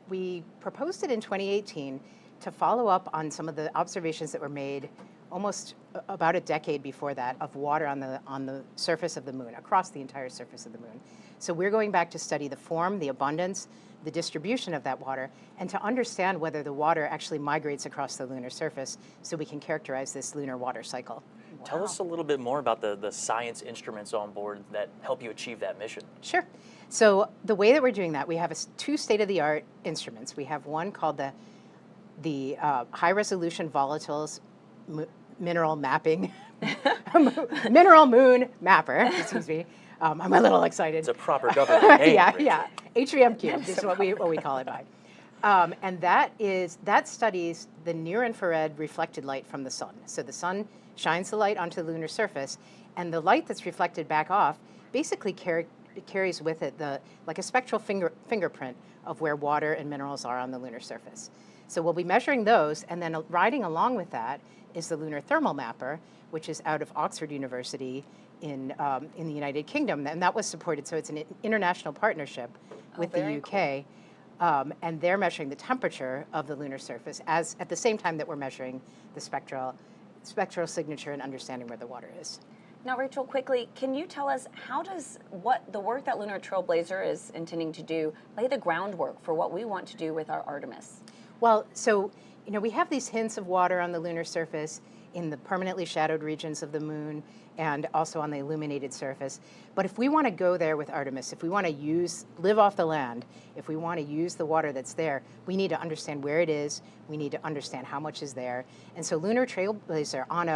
we proposed it in 2018 to follow up on some of the observations that were made almost about a decade before that of water on the surface of the moon, across the entire surface of the moon. So we're going back to study the form, the abundance, the distribution of that water, and to understand whether the water actually migrates across the lunar surface so we can characterize this lunar water cycle. Tell us a little bit more about the science instruments on board that help you achieve that mission. Sure. So the way that we're doing that, we have 2 state-of-the-art instruments. We have one called the high-resolution volatiles mineral mapping, mineral moon mapper, excuse me. I'm a little excited. It's a proper government name. Yeah. HVM cube is what we call it by. And that studies the near-infrared reflected light from the sun. So the sun shines the light onto the lunar surface, and the light that's reflected back off basically carries with it like a spectral fingerprint of where water and minerals are on the lunar surface. So we'll be measuring those, and then riding along with that is the Lunar Thermal Mapper, which is out of Oxford University in the United Kingdom, and that was supported. So it's an international partnership with the UK. And they're measuring the temperature of the lunar surface at the same time that we're measuring the spectral signature and understanding where the water is. Now, Rachel, quickly, can you tell us how does the work that Lunar Trailblazer is intending to do lay the groundwork for what we want to do with our Artemis? Well, so, we have these hints of water on the lunar surface in the permanently shadowed regions of the moon and also on the illuminated surface. But if we want to go there with Artemis, if we want to live off the land, if we want to use the water that's there, we need to understand where it is, we need to understand how much is there. And so Lunar Trailblazer, on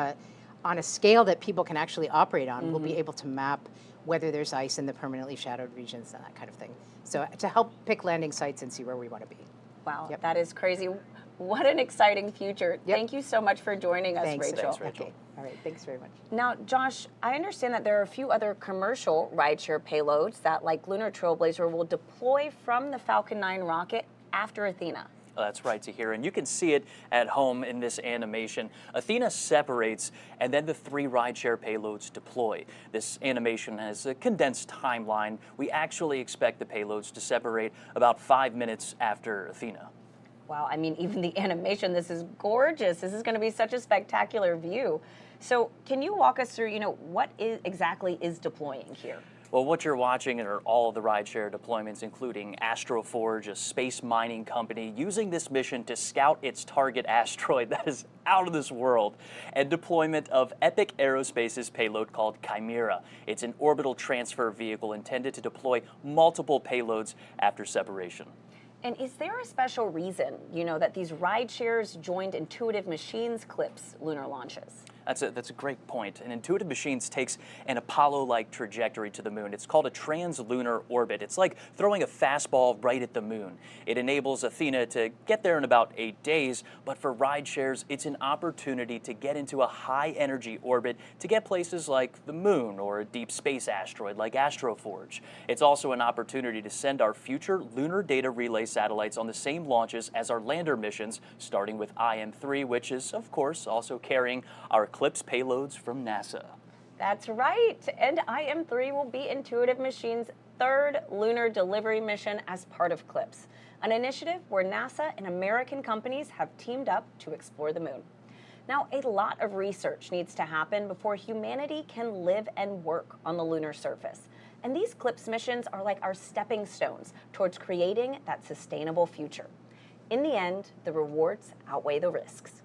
a scale that people can actually operate on, will be able to map whether there's ice in the permanently shadowed regions and that kind of thing. So to help pick landing sites and see where we want to be. Wow, that is crazy. What an exciting future. Yep. Thank you so much for joining us, Thanks, Rachel. Okay. All right, thanks very much. Now, Josh, I understand that there are a few other commercial rideshare payloads that, like Lunar Trailblazer, will deploy from the Falcon 9 rocket after Athena. That's right, Tahira, and you can see it at home in this animation. Athena separates, and then the 3 rideshare payloads deploy. This animation has a condensed timeline. We actually expect the payloads to separate about 5 minutes after Athena. Wow, I mean, even the animation, this is gorgeous. This is going to be such a spectacular view. So can you walk us through, what exactly is deploying here? Well, what you're watching are all of the rideshare deployments, including Astroforge, a space mining company, using this mission to scout its target asteroid that is out of this world, and deployment of Epic Aerospace's payload called CHIMERA. It's an orbital transfer vehicle intended to deploy multiple payloads after separation. And is there a special reason, that these ride-shares joined Intuitive Machines CLIPS lunar launches? That's a great point. And Intuitive Machines takes an Apollo-like trajectory to the moon. It's called a translunar orbit. It's like throwing a fastball right at the moon. It enables Athena to get there in about 8 days, but for ride-shares, it's an opportunity to get into a high-energy orbit to get places like the moon or a deep space asteroid like Astroforge. It's also an opportunity to send our future lunar data relay satellites on the same launches as our lander missions, starting with IM-3, which is, of course, also carrying our CLIPS payloads from NASA. That's right, and IM-3 will be Intuitive Machines' 3rd lunar delivery mission as part of CLIPS, an initiative where NASA and American companies have teamed up to explore the moon. Now, a lot of research needs to happen before humanity can live and work on the lunar surface. And these CLIPS missions are like our stepping stones towards creating that sustainable future. In the end, the rewards outweigh the risks.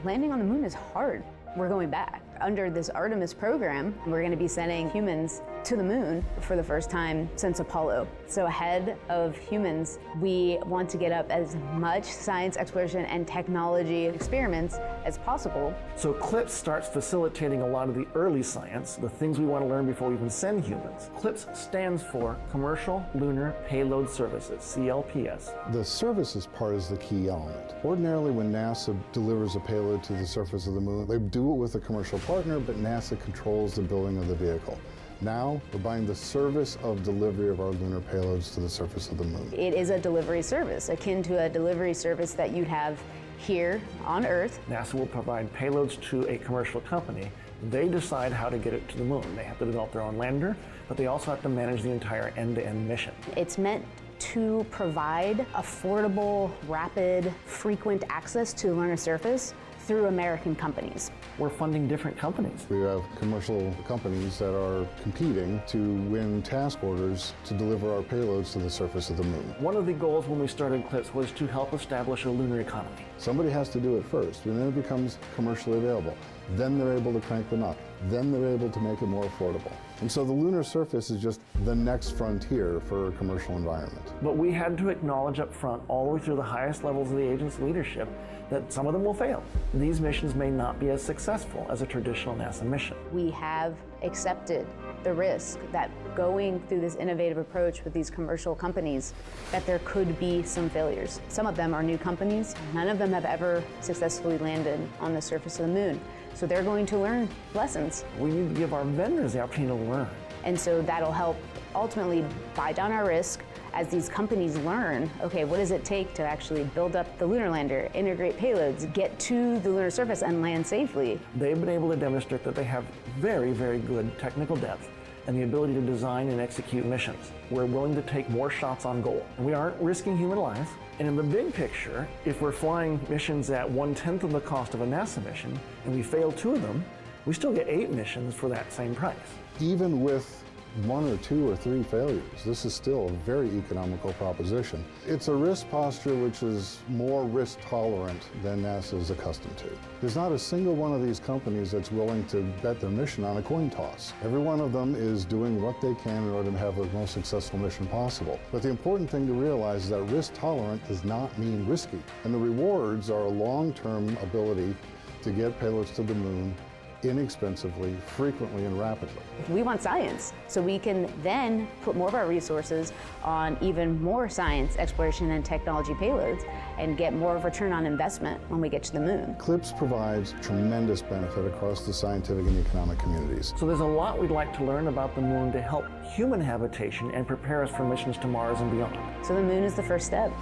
Landing on the moon is hard. We're going back. Under this Artemis program, we're going to be sending humans to the moon for the first time since Apollo. So ahead of humans, we want to get up as much science exploration and technology experiments as possible. So CLIPS starts facilitating a lot of the early science, the things we want to learn before we even send humans. CLIPS stands for Commercial Lunar Payload Services, CLPS. The services part is the key element. Ordinarily, when NASA delivers a payload to the surface of the moon, they do it with a commercial partner, but NASA controls the building of the vehicle. Now, we're buying the service of delivery of our lunar payloads to the surface of the moon. It is a delivery service, akin to a delivery service that you'd have here on Earth. NASA will provide payloads to a commercial company. They decide how to get it to the moon. They have to develop their own lander, but they also have to manage the entire end-to-end mission. It's meant to provide affordable, rapid, frequent access to the lunar surface through American companies. We're funding different companies. We have commercial companies that are competing to win task orders to deliver our payloads to the surface of the moon. One of the goals when we started CLIPS was to help establish a lunar economy. Somebody has to do it first, and then it becomes commercially available. Then they're able to crank them up. Then they're able to make it more affordable. And so the lunar surface is just the next frontier for a commercial environment. But we had to acknowledge up front, all the way through the highest levels of the agency's leadership, that some of them will fail. These missions may not be as successful as a traditional NASA mission. We have accepted the risk that going through this innovative approach with these commercial companies, that there could be some failures. Some of them are new companies. None of them have ever successfully landed on the surface of the moon. So they're going to learn lessons. We need to give our vendors the opportunity to learn. And so that'll help ultimately buy down our risk as these companies learn, okay, what does it take to actually build up the lunar lander, integrate payloads, get to the lunar surface and land safely? They've been able to demonstrate that they have very, very good technical depth and the ability to design and execute missions. We're willing to take more shots on goal. And we aren't risking human life. And in the big picture, if we're flying missions at 1/10 of the cost of a NASA mission, and we fail 2 of them, we still get 8 missions for that same price. Even with 1 or 2 or 3 failures, this is still a very economical proposition. It's a risk posture which is more risk tolerant than NASA is accustomed to. There's not a single one of these companies that's willing to bet their mission on a coin toss. Every one of them is doing what they can in order to have the most successful mission possible. But the important thing to realize is that risk tolerant does not mean risky. And the rewards are a long-term ability to get payloads to the moon inexpensively, frequently, and rapidly. We want science, so we can then put more of our resources on even more science, exploration, and technology payloads and get more of a return on investment when we get to the moon. CLIPS provides tremendous benefit across the scientific and economic communities. So there's a lot we'd like to learn about the moon to help human habitation and prepare us for missions to Mars and beyond. So the moon is the first step.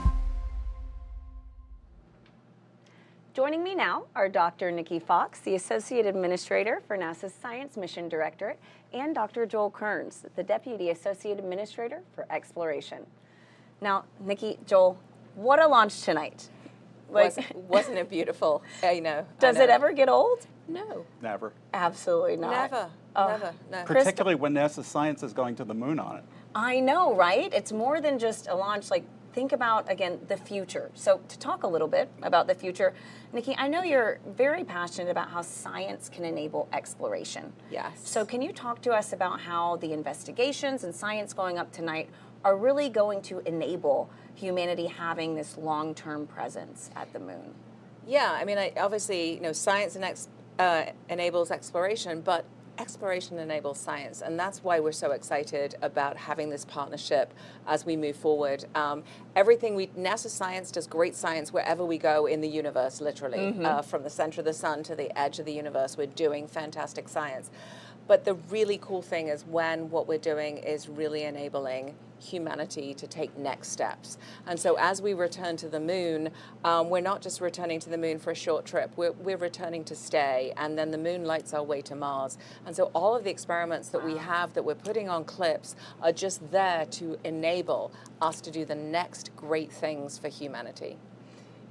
Joining me now are Dr. Nikki Fox, the Associate Administrator for NASA's Science Mission Directorate, and Dr. Joel Kearns, the Deputy Associate Administrator for Exploration. Now, Nikki, Joel, what a launch tonight. Wasn't it beautiful? I know. Does it ever get old? No. Never. Absolutely not. Never. Oh. Never. No. Particularly when NASA Science is going to the moon on it. I know, right? It's more than just a launch. Like, think about, again, the future. So to talk a little bit about the future, Nikki, I know you're very passionate about how science can enable exploration. Yes. So can you talk to us about how the investigations and science going up tonight are really going to enable humanity having this long-term presence at the moon? Yeah, I mean, obviously, science enables exploration, but exploration enables science, and that's why we're so excited about having this partnership as we move forward. NASA Science does great science wherever we go in the universe, literally. From the center of the sun to the edge of the universe, we're doing fantastic science. But the really cool thing is when what we're doing is really enabling humanity to take next steps. And so as we return to the moon, we're not just returning to the moon for a short trip, we're returning to stay, and then the moon lights our way to Mars. And so all of the experiments that we have that we're putting on CLIPS are just there to enable us to do the next great things for humanity.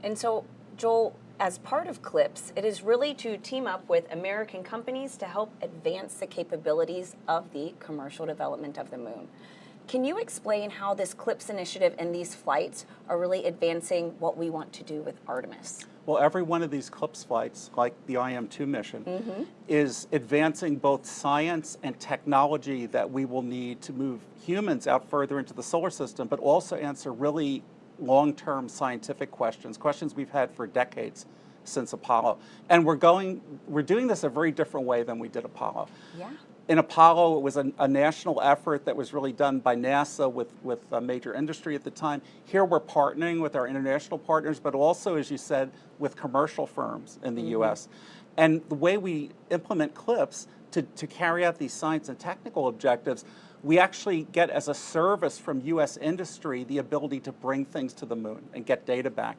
And so, Joel, as part of CLIPS, it is really to team up with American companies to help advance the capabilities of the commercial development of the moon. Can you explain how this CLIPS initiative and these flights are really advancing what we want to do with Artemis? Well, every one of these CLIPS flights, like the IM-2 mission, is advancing both science and technology that we will need to move humans out further into the solar system, but also answer really long-term scientific questions we've had for decades since Apollo. And we're doing this a very different way than we did Apollo. Yeah. In Apollo, it was a national effort that was really done by NASA with a major industry at the time. Here we're partnering with our international partners, but also, as you said, with commercial firms in the U.S. And the way we implement CLIPS to carry out these science and technical objectives, we actually get as a service from U.S. industry the ability to bring things to the moon and get data back.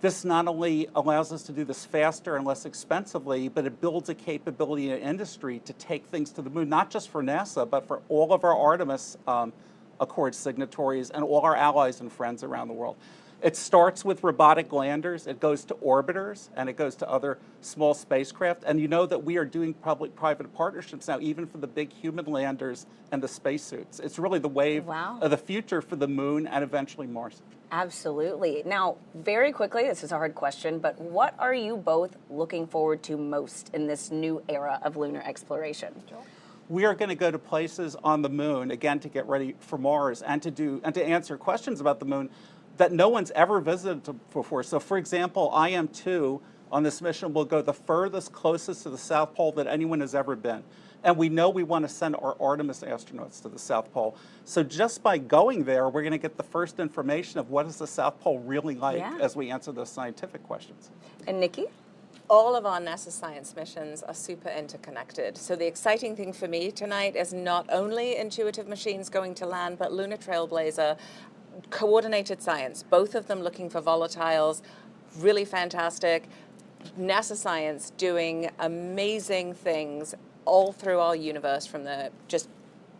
This not only allows us to do this faster and less expensively, but it builds a capability in industry to take things to the moon, not just for NASA, but for all of our Artemis Accord signatories and all our allies and friends around the world. It starts with robotic landers, it goes to orbiters, and it goes to other small spacecraft. And you know that we are doing public-private partnerships now, even for the big human landers and the spacesuits. It's really the wave of the future for the moon and eventually Mars. Absolutely. Now, very quickly, this is a hard question, but what are you both looking forward to most in this new era of lunar exploration? Joel? We are going to go to places on the moon, again, to get ready for Mars and to answer questions about the moon that no one's ever visited before. So, for example, IM-2 on this mission will go the furthest, closest to the South Pole that anyone has ever been. And we know we want to send our Artemis astronauts to the South Pole. So just by going there, we're going to get the first information of what is the South Pole really like as we answer those scientific questions. And Nikki? All of our NASA science missions are super interconnected. So the exciting thing for me tonight is not only Intuitive Machines going to land, but Lunar Trailblazer, coordinated science, both of them looking for volatiles, really fantastic. NASA science doing amazing things all through our universe, from the just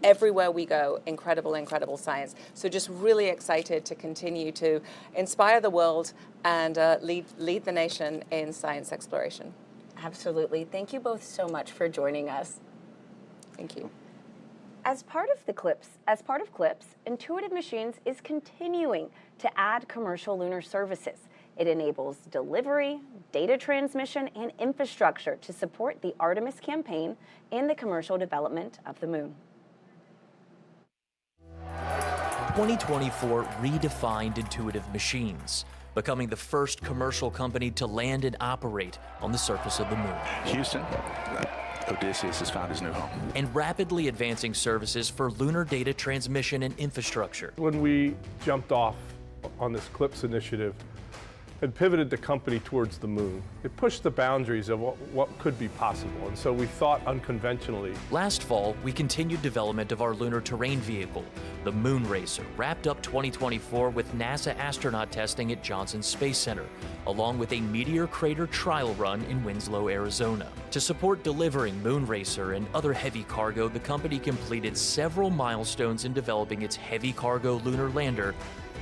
everywhere we go, incredible, incredible science. So just really excited to continue to inspire the world and lead the nation in science exploration. Absolutely. Thank you both so much for joining us. Thank you. As part of CLIPS, Intuitive Machines is continuing to add commercial lunar services. It enables delivery, data transmission, and infrastructure to support the Artemis campaign and the commercial development of the moon. 2024 redefined Intuitive Machines, becoming the first commercial company to land and operate on the surface of the moon. Houston, Odysseus has found his new home. And rapidly advancing services for lunar data transmission and infrastructure. When we jumped off on this CLIPS initiative and pivoted the company towards the moon, it pushed the boundaries of what could be possible, and so we thought unconventionally. Last fall, we continued development of our lunar terrain vehicle, the Moon Racer, wrapped up 2024 with NASA astronaut testing at Johnson Space Center, along with a meteor crater trial run in Winslow, Arizona. To support delivering Moon Racer and other heavy cargo, the company completed several milestones in developing its heavy cargo lunar lander,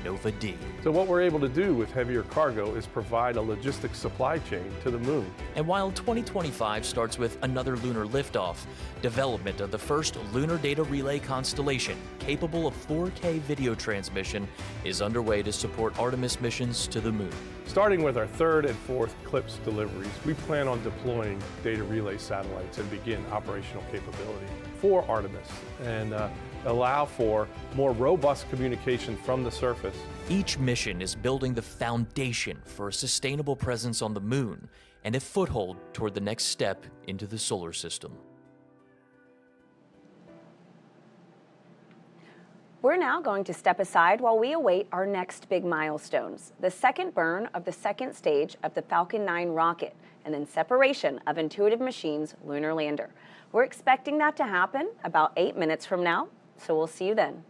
Nova D. So what we're able to do with heavier cargo is provide a logistics supply chain to the moon. And while 2025 starts with another lunar liftoff, development of the first lunar data relay constellation capable of 4K video transmission is underway to support Artemis missions to the moon. Starting with our third and fourth CLIPS deliveries, we plan on deploying data relay satellites and begin operational capability for Artemis and allow for more robust communication from the surface. Each mission is building the foundation for a sustainable presence on the moon and a foothold toward the next step into the solar system. We're now going to step aside while we await our next big milestones, the second burn of the second stage of the Falcon 9 rocket, and then separation of Intuitive Machines' lunar lander. We're expecting that to happen about 8 minutes from now, so we'll see you then.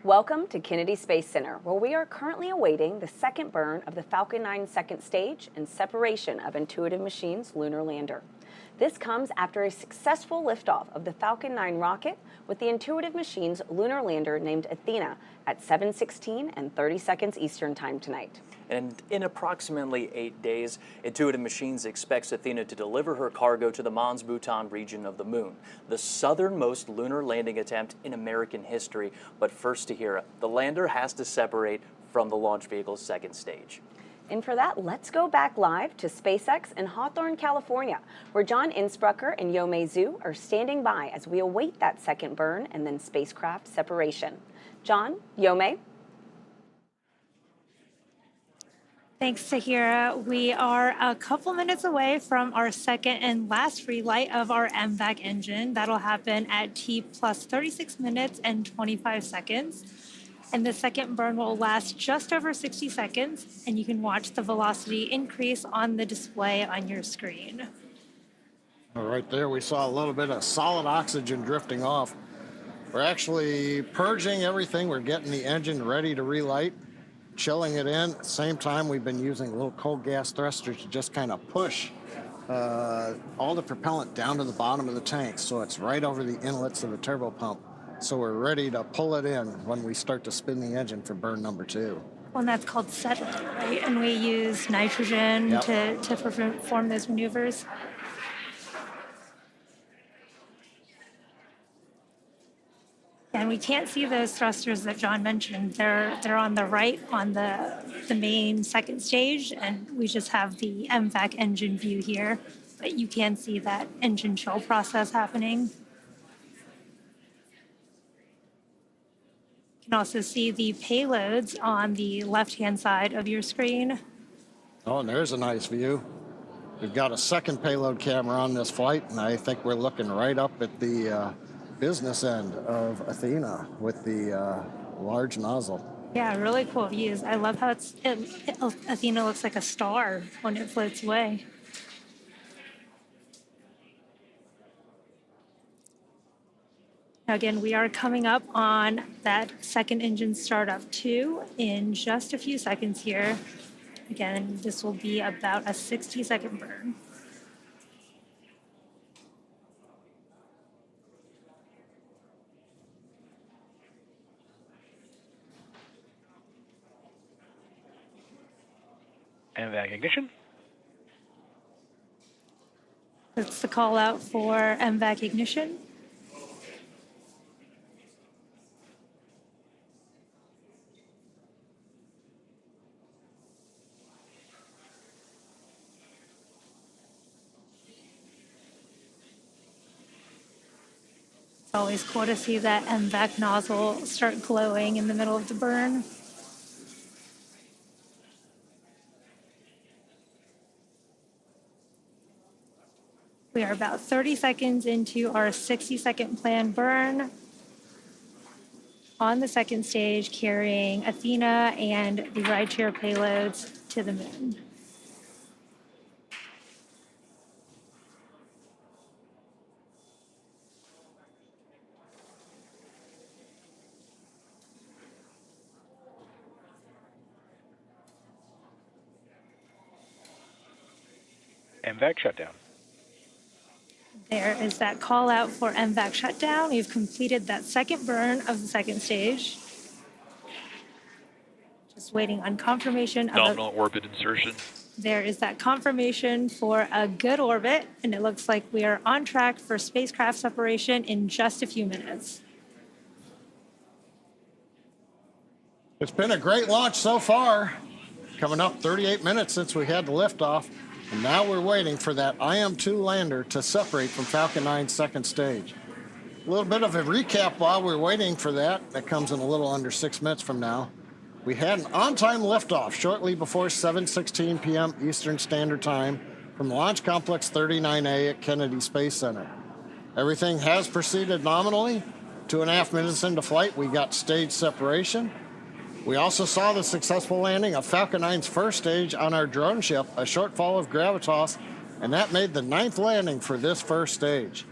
Welcome to Kennedy Space Center, where we are currently awaiting the second burn of the Falcon 9 second stage and separation of Intuitive Machines' lunar lander. This comes after a successful liftoff of the Falcon 9 rocket with the Intuitive Machines lunar lander named Athena at 7:16 and 30 seconds Eastern Time tonight. And in approximately 8 days, Intuitive Machines expects Athena to deliver her cargo to the Mons Bhutan region of the moon, the southernmost lunar landing attempt in American history. But first, Tahira, the lander has to separate from the launch vehicle's second stage. And for that, let's go back live to SpaceX in Hawthorne, California, where John Innsbrucker and Yomei Zhu are standing by as we await that second burn and then spacecraft separation. John, Yomei? Thanks, Tahira. We are a couple minutes away from our second and last relight of our MVAC engine. That'll happen at T plus 36 minutes and 25 seconds. And the second burn will last just over 60 seconds, and you can watch the velocity increase on the display on your screen. Right there, we saw a little bit of solid oxygen drifting off. We're actually purging everything. We're getting the engine ready to relight, chilling it in. At the same time, we've been using little cold gas thrusters to just kind of push all the propellant down to the bottom of the tank, so it's right over the inlets of the turbo pump. So we're ready to pull it in when we start to spin the engine for burn number 2. Well, and that's called settling, right? And we use nitrogen to perform those maneuvers. And we can't see those thrusters that John mentioned. They're on the right on the main second stage, and we just have the MVAC engine view here. But you can see that engine chill process happening. You can also see the payloads on the left-hand side of your screen. Oh, and there's a nice view. We've got a second payload camera on this flight, and I think we're looking right up at the business end of Athena with the large nozzle. Yeah, really cool views. I love how Athena looks like a star when it floats away. Again, we are coming up on that second engine startup 2 in just a few seconds here. Again, this will be about a 60-second burn. MVAC ignition. That's the call out for MVAC ignition. It's always cool to see that MVAC nozzle start glowing in the middle of the burn. We are about 30 seconds into our 60-second planned burn on the second stage, carrying Athena and the rideshare payloads to the moon. MVAC shutdown. There is that call out for MVAC shutdown. We've completed that second burn of the second stage. Just waiting on confirmation. Nominal orbit insertion. There is that confirmation for a good orbit, and it looks like we are on track for spacecraft separation in just a few minutes. It's been a great launch so far. Coming up 38 minutes since we had the liftoff. And now we're waiting for that IM-2 lander to separate from Falcon 9's second stage. A little bit of a recap while we're waiting for that. That comes in a little under 6 minutes from now. We had an on-time liftoff shortly before 7:16 p.m. Eastern Standard Time from Launch Complex 39A at Kennedy Space Center. Everything has proceeded nominally. 2.5 minutes into flight, we got stage separation. We also saw the successful landing of Falcon 9's first stage on our drone ship, a short fall of gravitas, and that made the 9th landing for this first stage.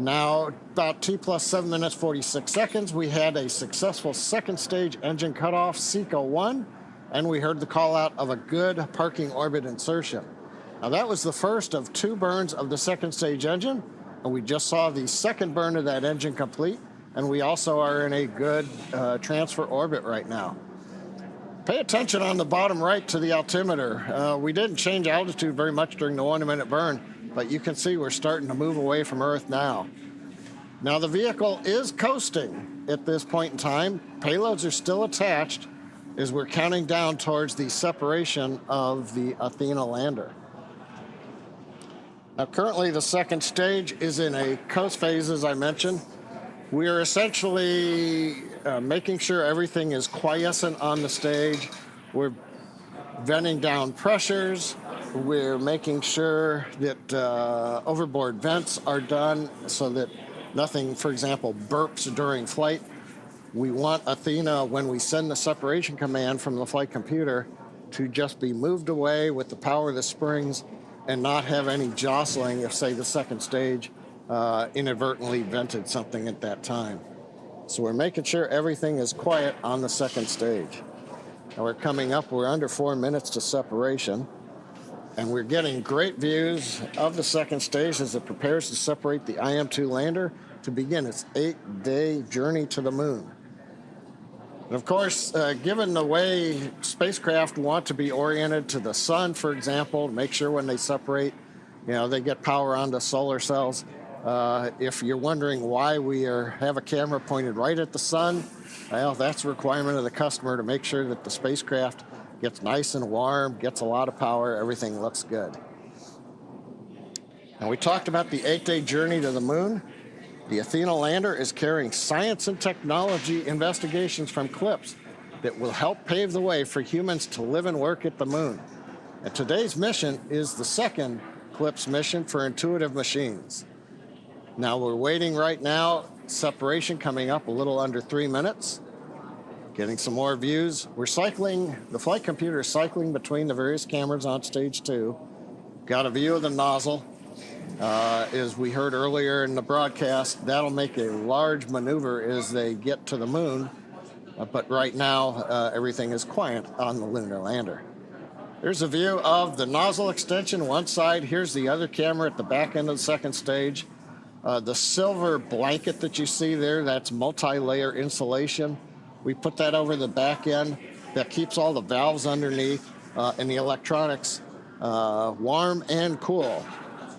Now, about T plus 7 minutes, 46 seconds, we had a successful second stage engine cutoff, SECA 1, and we heard the call out of a good parking orbit insertion. Now, that was the first of 2 burns of the second stage engine, and we just saw the second burn of that engine complete, and we also are in a good transfer orbit right now. Pay attention on the bottom right to the altimeter. We didn't change altitude very much during the 1-minute burn, but you can see we're starting to move away from Earth now. Now, the vehicle is coasting at this point in time. Payloads are still attached as we're counting down towards the separation of the Athena lander. Now, currently, the second stage is in a coast phase, as I mentioned. We are essentially making sure everything is quiescent on the stage. We're venting down pressures. We're making sure that overboard vents are done so that nothing, for example, burps during flight. We want Athena, when we send the separation command from the flight computer, to just be moved away with the power of the springs and not have any jostling if, say, the second stage inadvertently vented something at that time. So we're making sure everything is quiet on the second stage. Now we're coming up, we're under 4 minutes to separation, and we're getting great views of the second stage as it prepares to separate the IM-2 lander to begin its 8-day journey to the moon. And of course, given the way spacecraft want to be oriented to the sun, for example, to make sure when they separate, they get power onto solar cells. If you're wondering why we have a camera pointed right at the sun, well, that's a requirement of the customer to make sure that the spacecraft gets nice and warm, gets a lot of power, everything looks good. And we talked about the 8-day journey to the moon. The Athena lander is carrying science and technology investigations from CLIPS that will help pave the way for humans to live and work at the moon. And today's mission is the second CLIPS mission for Intuitive Machines. Now we're waiting right now, separation coming up a little under 3 minutes. Getting some more views. We're cycling, the flight computer is cycling between the various cameras on stage 2. Got a view of the nozzle. As we heard earlier in the broadcast, that'll make a large maneuver as they get to the moon. But right now, everything is quiet on the lunar lander. There's a view of the nozzle extension one side. Here's the other camera at the back end of the second stage. The silver blanket that you see there, that's multi-layer insulation. We put that over the back end. That keeps all the valves underneath and the electronics warm and cool.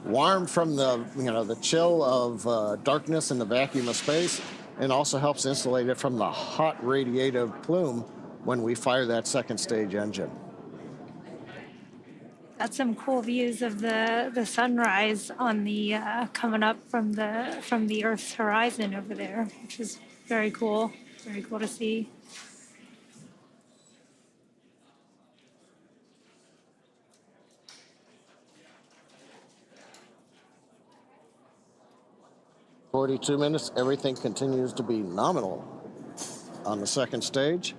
Warm from the chill of darkness and the vacuum of space, and also helps insulate it from the hot radiative plume when we fire that second stage engine. Got some cool views of the sunrise on the coming up from the Earth's horizon over there, which is very cool. Very cool to see. "42 minutes, everything continues to be nominal on the second stage.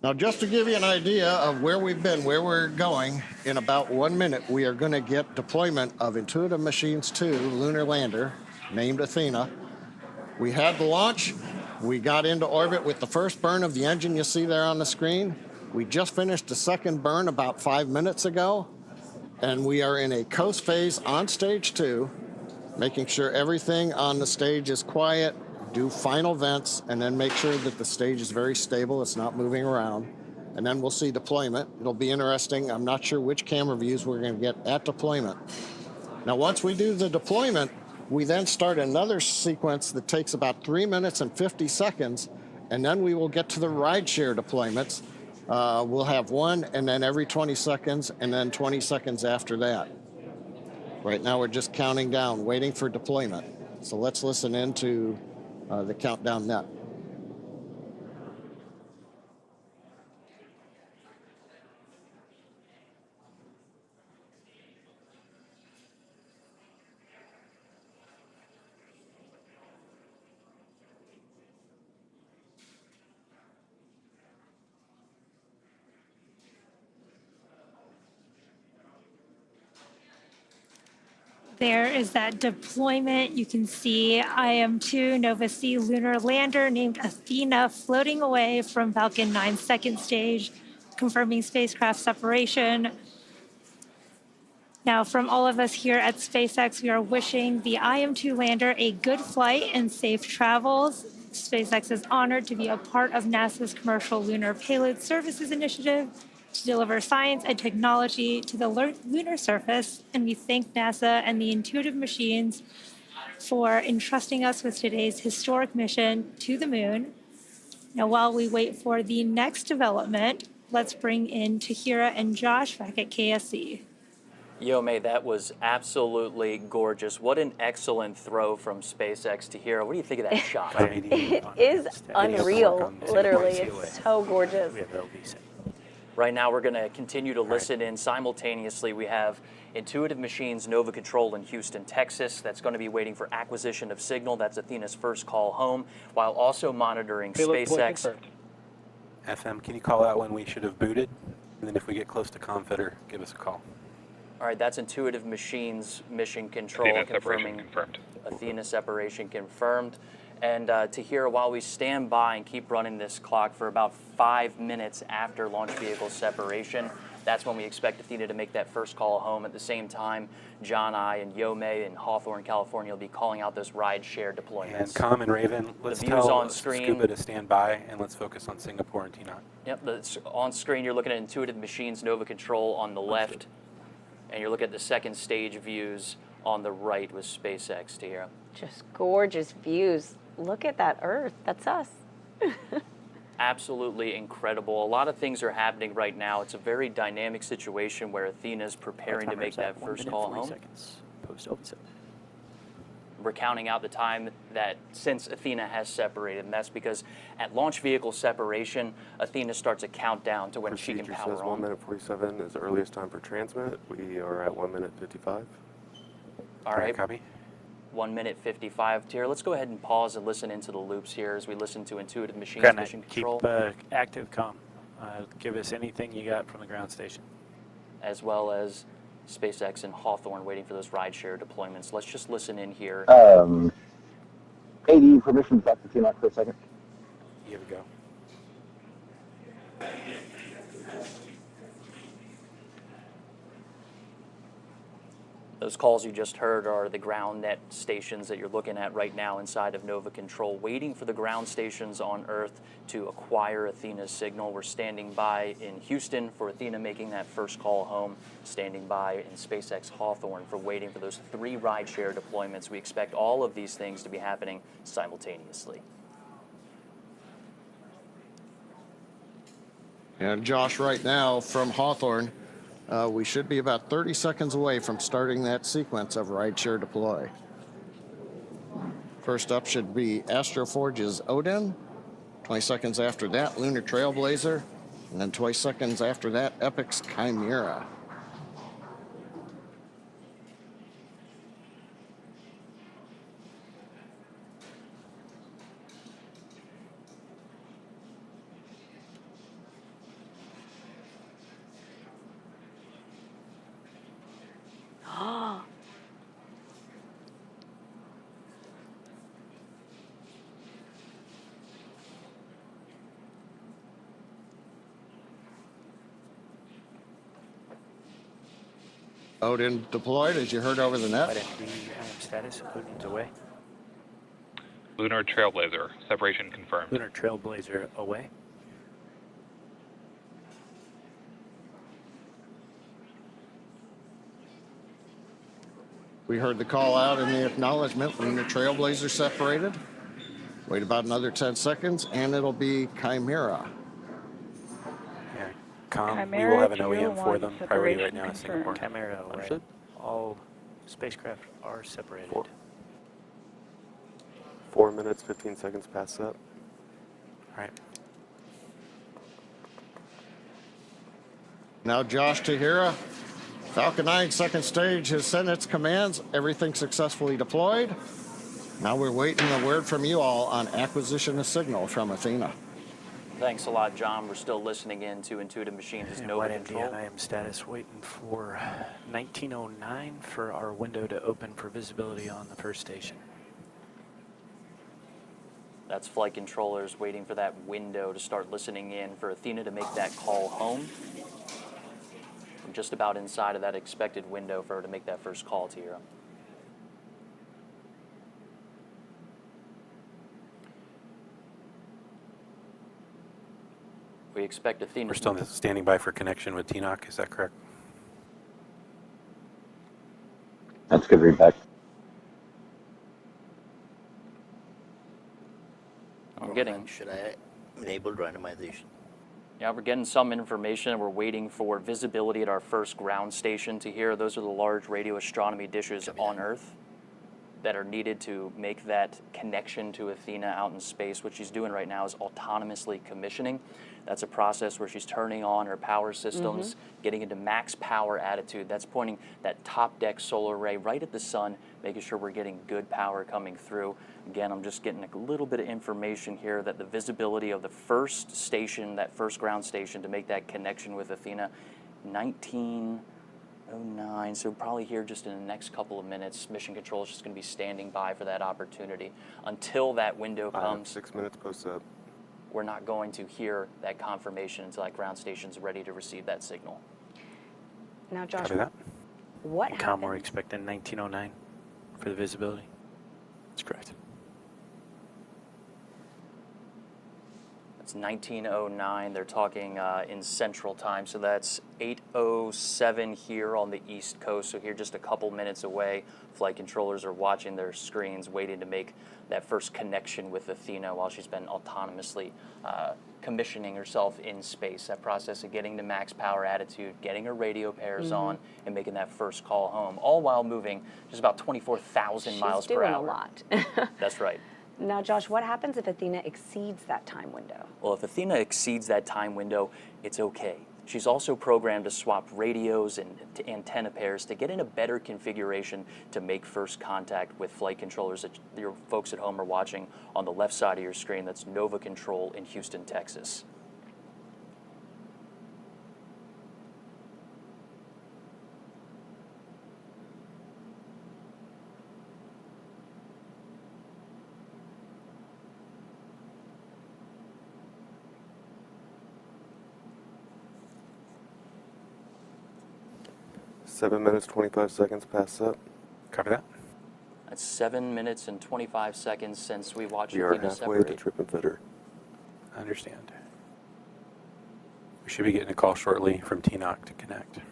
Now, just to give you an idea of where we've been, where we're going, in about 1 minute, we are going to get deployment of Intuitive Machines 2 lunar lander, named Athena. We had the launch. We got into orbit with the first burn of the engine you see there on the screen. We just finished the second burn about 5 minutes ago, and we are in a coast phase on stage 2, making sure everything on the stage is quiet, do final vents, and then make sure that the stage is very stable, it's not moving around. And then we'll see deployment. It'll be interesting. I'm not sure which camera views we're going to get at deployment. Now, once we do the deployment, we then start another sequence that takes about 3 minutes and 50 seconds, and then we will get to the rideshare deployments. We'll have one, and then every 20 seconds, and then 20 seconds after that. Right now, we're just counting down, waiting for deployment. So let's listen into the countdown net. There is that deployment. You can see IM-2 Nova C lunar lander named Athena floating away from Falcon 9's second stage, confirming spacecraft separation. Now, from all of us here at SpaceX, we are wishing the IM-2 lander a good flight and safe travels. SpaceX is honored to be a part of NASA's Commercial Lunar Payload Services Initiative to deliver science and technology to the lunar surface, and we thank NASA and the Intuitive Machines for entrusting us with today's historic mission to the moon. Now, while we wait for the next development, let's bring in Tahira and Josh back at KSC. Yo, May, that was absolutely gorgeous. What an excellent throw from SpaceX to Tahira. What do you think of that shot? It is unreal, literally. It's so gorgeous. Right now, we're going to continue to listen in simultaneously. We have Intuitive Machines Nova Control in Houston, Texas. That's going to be waiting for acquisition of signal. That's Athena's first call home, while also monitoring SpaceX. FM, can you call out when we should have booted? And then if we get close to Confeder, give us a call. All right, that's Intuitive Machines Mission Control Athena confirming separation confirmed. Athena separation confirmed. And Tahira, while we stand by and keep running this clock for about 5 minutes after launch vehicle separation, that's when we expect Athena to make that first call home. At the same time, John I and Yomei in Hawthorne, California will be calling out those ride-share deployments. And Com and Raven, let's tell on screen. Scuba to stand by, and let's focus on Singapore and T-Knot. Yep, on screen you're looking at Intuitive Machines Nova Control on the left, and you're looking at the second stage views on the right with SpaceX, Tahira. Just gorgeous views. Look at that Earth. That's us. Absolutely incredible. A lot of things are happening right now. It's a very dynamic situation where Athena's preparing to make that first call home. We're counting out the time that since Athena has separated, and that's because at launch vehicle separation, Athena starts a countdown to when she can Procedure power says on. 1 minute 47 is the earliest time for transmit. We are at 1 minute 55. All right. Copy. 1 minute 55. Tahira, let's go ahead and pause and listen into the loops here as we listen to Intuitive Machines Granite, Mission keep Control. active comm. Give us anything you got from the ground station. As well as SpaceX and Hawthorne waiting for those rideshare deployments. Let's just listen in here. AD permissions back to T-Knot for a second. Here we go. Those calls you just heard are the ground net stations that you're looking at right now inside of Nova Control, waiting for the ground stations on Earth to acquire Athena's signal. We're standing by in Houston for Athena making that first call home, standing by in SpaceX Hawthorne for waiting for those 3 rideshare deployments. We expect all of these things to be happening simultaneously. And Josh, right now from Hawthorne, we should be about 30 seconds away from starting that sequence of rideshare deploy. First up should be Astroforge's Odin. 20 seconds after that, Lunar Trailblazer. And then 20 seconds after that, Epic's CHIMERA. Odin deployed, as you heard over the net. Status, Odin's away. Lunar Trailblazer, separation confirmed. Lunar Trailblazer away. We heard the call out in the acknowledgement. Lunar Trailblazer separated. Wait about another 10 seconds, and it'll be CHIMERA. We will have an OEM for them. Priority right now is Singapore. CHIMERA away. Understood. All spacecraft are separated. 4 minutes 15 seconds past that. All right. Now Josh Tahira, Falcon 9 second stage has sent its commands. Everything successfully deployed. Now we're waiting a word from you all on acquisition of signal from Athena. Thanks a lot, John. We're still listening in to Intuitive Machines' Nova Control. IM status, waiting for 1909 for our window to open for visibility on the first station. That's flight controllers waiting for that window to start listening in for Athena to make that call home. I'm just about inside of that expected window for her to make that first call to Hero. We expect Athena. We're still standing by for connection with TNOC, is that correct? That's good readback. I'm getting. Should I enable randomization? Yeah, we're getting some information. We're waiting for visibility at our first ground station to hear. Those are the large radio astronomy dishes on Earth that are needed to make that connection to Athena out in space. What she's doing right now is autonomously commissioning. That's a process where she's turning on her power systems, getting into max power attitude. That's pointing that top deck solar array right at the sun, making sure we're getting good power coming through. Again, I'm just getting a little bit of information here that the visibility of the first station, that first ground station, to make that connection with Athena, 1909. So probably here just in the next couple of minutes, Mission Control is just going to be standing by for that opportunity. Until that window comes, 6 minutes post-up. we're not going to hear that confirmation until that ground station's ready to receive that signal. Now, Josh, Copy that. what And happened? we're expecting 1909 for the visibility. That's correct. It's 1909. They're talking in Central Time, so that's 8:07 here on the East Coast. So here, just a couple minutes away, flight controllers are watching their screens, waiting to make that first connection with Athena while she's been autonomously commissioning herself in space. That process of getting to max power attitude, getting her radio pairs on, and making that first call home, all while moving just about 24,000 miles per hour. She's doing a lot. That's right. Now, Josh, what happens if Athena exceeds that time window? Well, if Athena exceeds that time window, it's okay. She's also programmed to swap radios and antenna pairs to get in a better configuration to make first contact with flight controllers that your folks at home are watching on the left side of your screen. That's Nova Control in Houston, Texas. Seven minutes, 25 seconds past up. Copy that. That's 7 minutes and 25 seconds since we watched We are Athena halfway separate. to trip and fitter. I understand. We should be getting a call shortly from TNOC to connect. All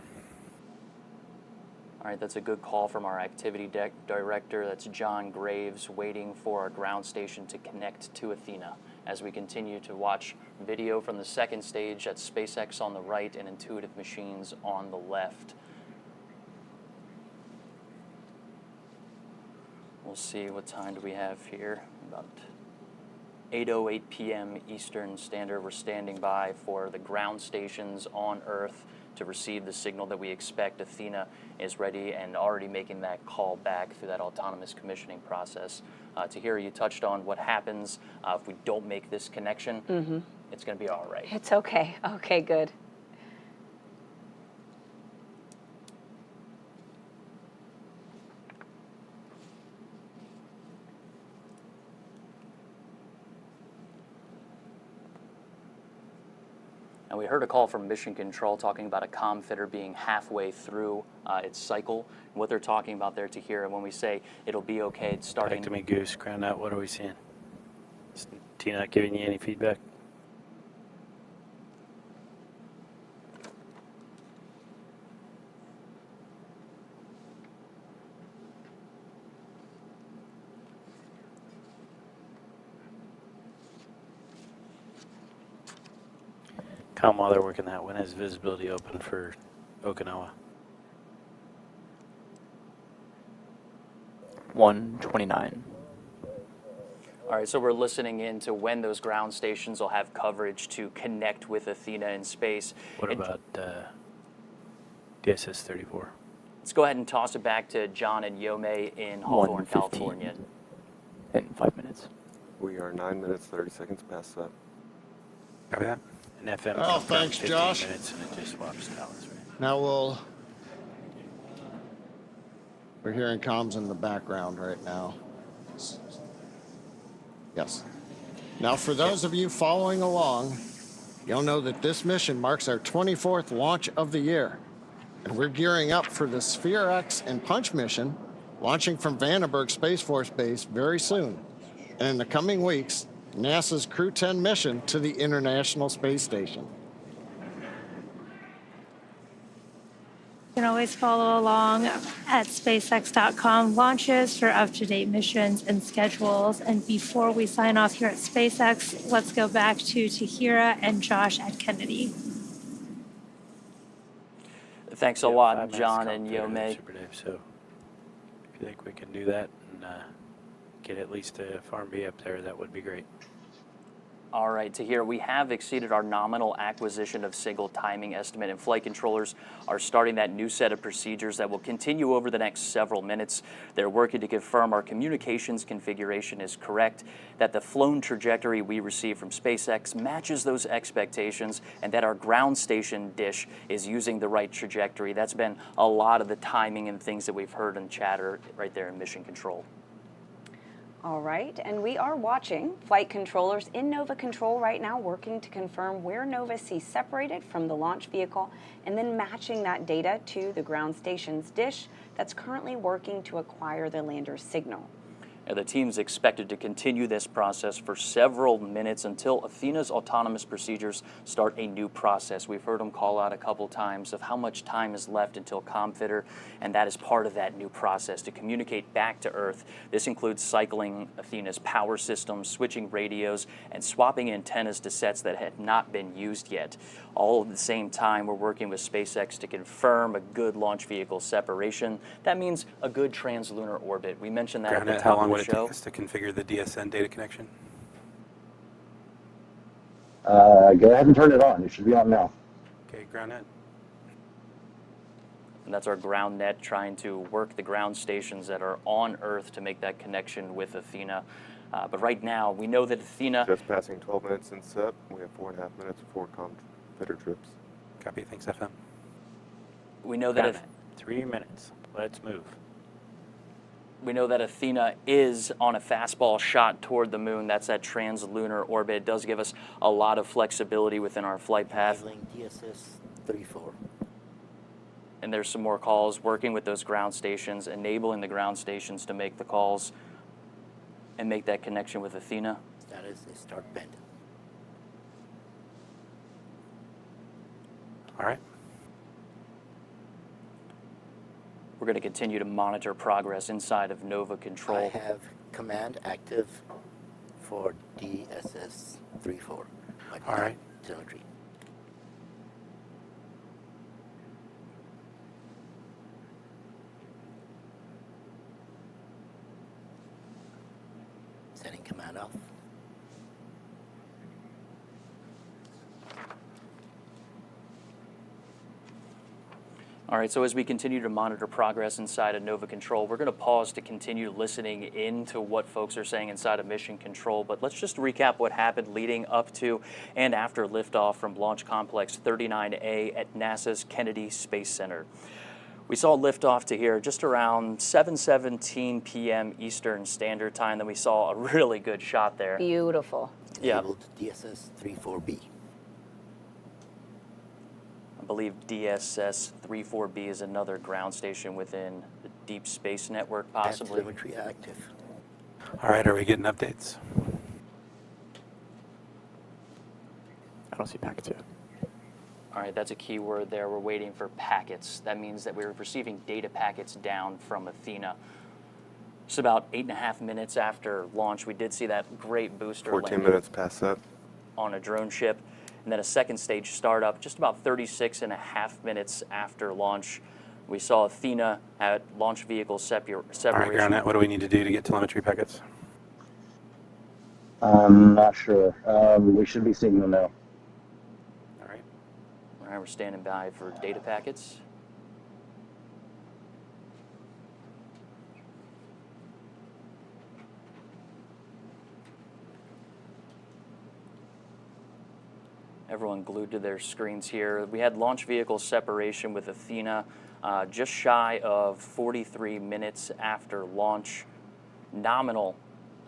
right, that's a good call from our activity director. That's John Graves, waiting for our ground station to connect to Athena as we continue to watch video from the second stage. That's SpaceX on the right and Intuitive Machines on the left. We'll see, what time do we have here? About 8:08 p.m. Eastern Standard. We're standing by for the ground stations on Earth to receive the signal that we expect. Athena is ready and already making that call back through that autonomous commissioning process. Tahira, you touched on what happens if we don't make this connection. It's going to be all right. It's okay. Okay, good. And we heard a call from Mission Control talking about a comm fitter being halfway through its cycle. And what they're talking about there, Tahira, when we say it'll be okay, it's starting. Back to me, Goose. Ground out. What are we seeing? Is TNOC giving you any feedback? Calm while they're working that. When is visibility open for Okinawa? 1:29. All right, so we're listening in to when those ground stations will have coverage to connect with Athena in space. What about DSS 34? Let's go ahead and toss it back to John and Yome in Hawthorne, 1:15. California. In 5 minutes. We are 9 minutes, 30 seconds past up. Copy that. And FM Oh, comes down thanks, 15 Josh. minutes and it just swaps towers, right? Now we're hearing comms in the background right now. Yes. Now, for those of you following along, you'll know that this mission marks our 24th launch of the year. And we're gearing up for the Sphere X and Punch mission, launching from Vandenberg Space Force Base very soon. And in the coming weeks, NASA's Crew 10 mission to the International Space Station. You can always follow along at SpaceX.com launches for up-to-date missions and schedules. And before we sign off here at SpaceX, let's go back to Tahira and Josh at Kennedy. Thanks a lot, John and Yome. Super Dave. So if you think we can do that and get at least a Farm B up there, that would be great. All right, Tahir, we have exceeded our nominal acquisition of single timing estimate, and flight controllers are starting that new set of procedures that will continue over the next several minutes. They're working to confirm our communications configuration is correct, that the flown trajectory we receive from SpaceX matches those expectations, and that our ground station dish is using the right trajectory. That's been a lot of the timing and things that we've heard in chatter right there in mission control. All right, and we are watching flight controllers in Nova Control right now, working to confirm where Nova sees separated from the launch vehicle and then matching that data to the ground station's dish that's currently working to acquire the lander's signal. Now, the team's expected to continue this process for several minutes until Athena's autonomous procedures start a new process. We've heard them call out a couple times of how much time is left until ComFitter, and that is part of that new process to communicate back to Earth. This includes cycling Athena's power systems, switching radios, and swapping antennas to sets that had not been used yet. All at the same time, we're working with SpaceX to confirm a good launch vehicle separation. That means a good translunar orbit. We mentioned that at the top of the Would it show. take us to configure the DSN data connection? Go ahead and turn it on. It should be on now. Okay, ground net. And that's our ground net trying to work the ground stations that are on Earth to make that connection with Athena. But right now, we know that Athena... Just passing 12 minutes in SEP. We have 4.5 minutes before ComFitter trips. Copy. Thanks, FM. We know that... 3 minutes. Let's move. We know that Athena is on a fastball shot toward the moon. That's that translunar orbit. It does give us a lot of flexibility within our flight path. DSS 34. And there's some more calls working with those ground stations, enabling the ground stations to make the calls and make that connection with Athena. Status is start bend. All right. We're going to continue to monitor progress inside of Nova Control. I have command active for DSS 34. All right. Telemetry. Setting command off. All right, so as we continue to monitor progress inside of Nova Control, we're going to pause to continue listening into what folks are saying inside of Mission Control. But let's just recap what happened leading up to and after liftoff from Launch Complex 39A at NASA's Kennedy Space Center. We saw liftoff to here just around 7:17 p.m. Eastern Standard Time. Then we saw a really good shot there. Beautiful. Enabled DSS 34B. I believe DSS 34B is another ground station within the Deep Space Network, possibly. Telemetry active. All right, are we getting updates? I don't see packets yet. All right, that's a key word there. We're waiting for packets. That means that we're receiving data packets down from Athena. Just about 8.5 minutes after launch, we did see that great booster 14 landing minutes past that. on a drone ship. And then a second stage startup just about 36.5 minutes after launch. We saw Athena at launch vehicle separation. All right, ground net, what do we need to do to get telemetry packets? I'm not sure. We should be seeing them now. All right, we're standing by for data packets. everyone glued to their screens here. We had launch vehicle separation with Athena just shy of 43 minutes after launch. Nominal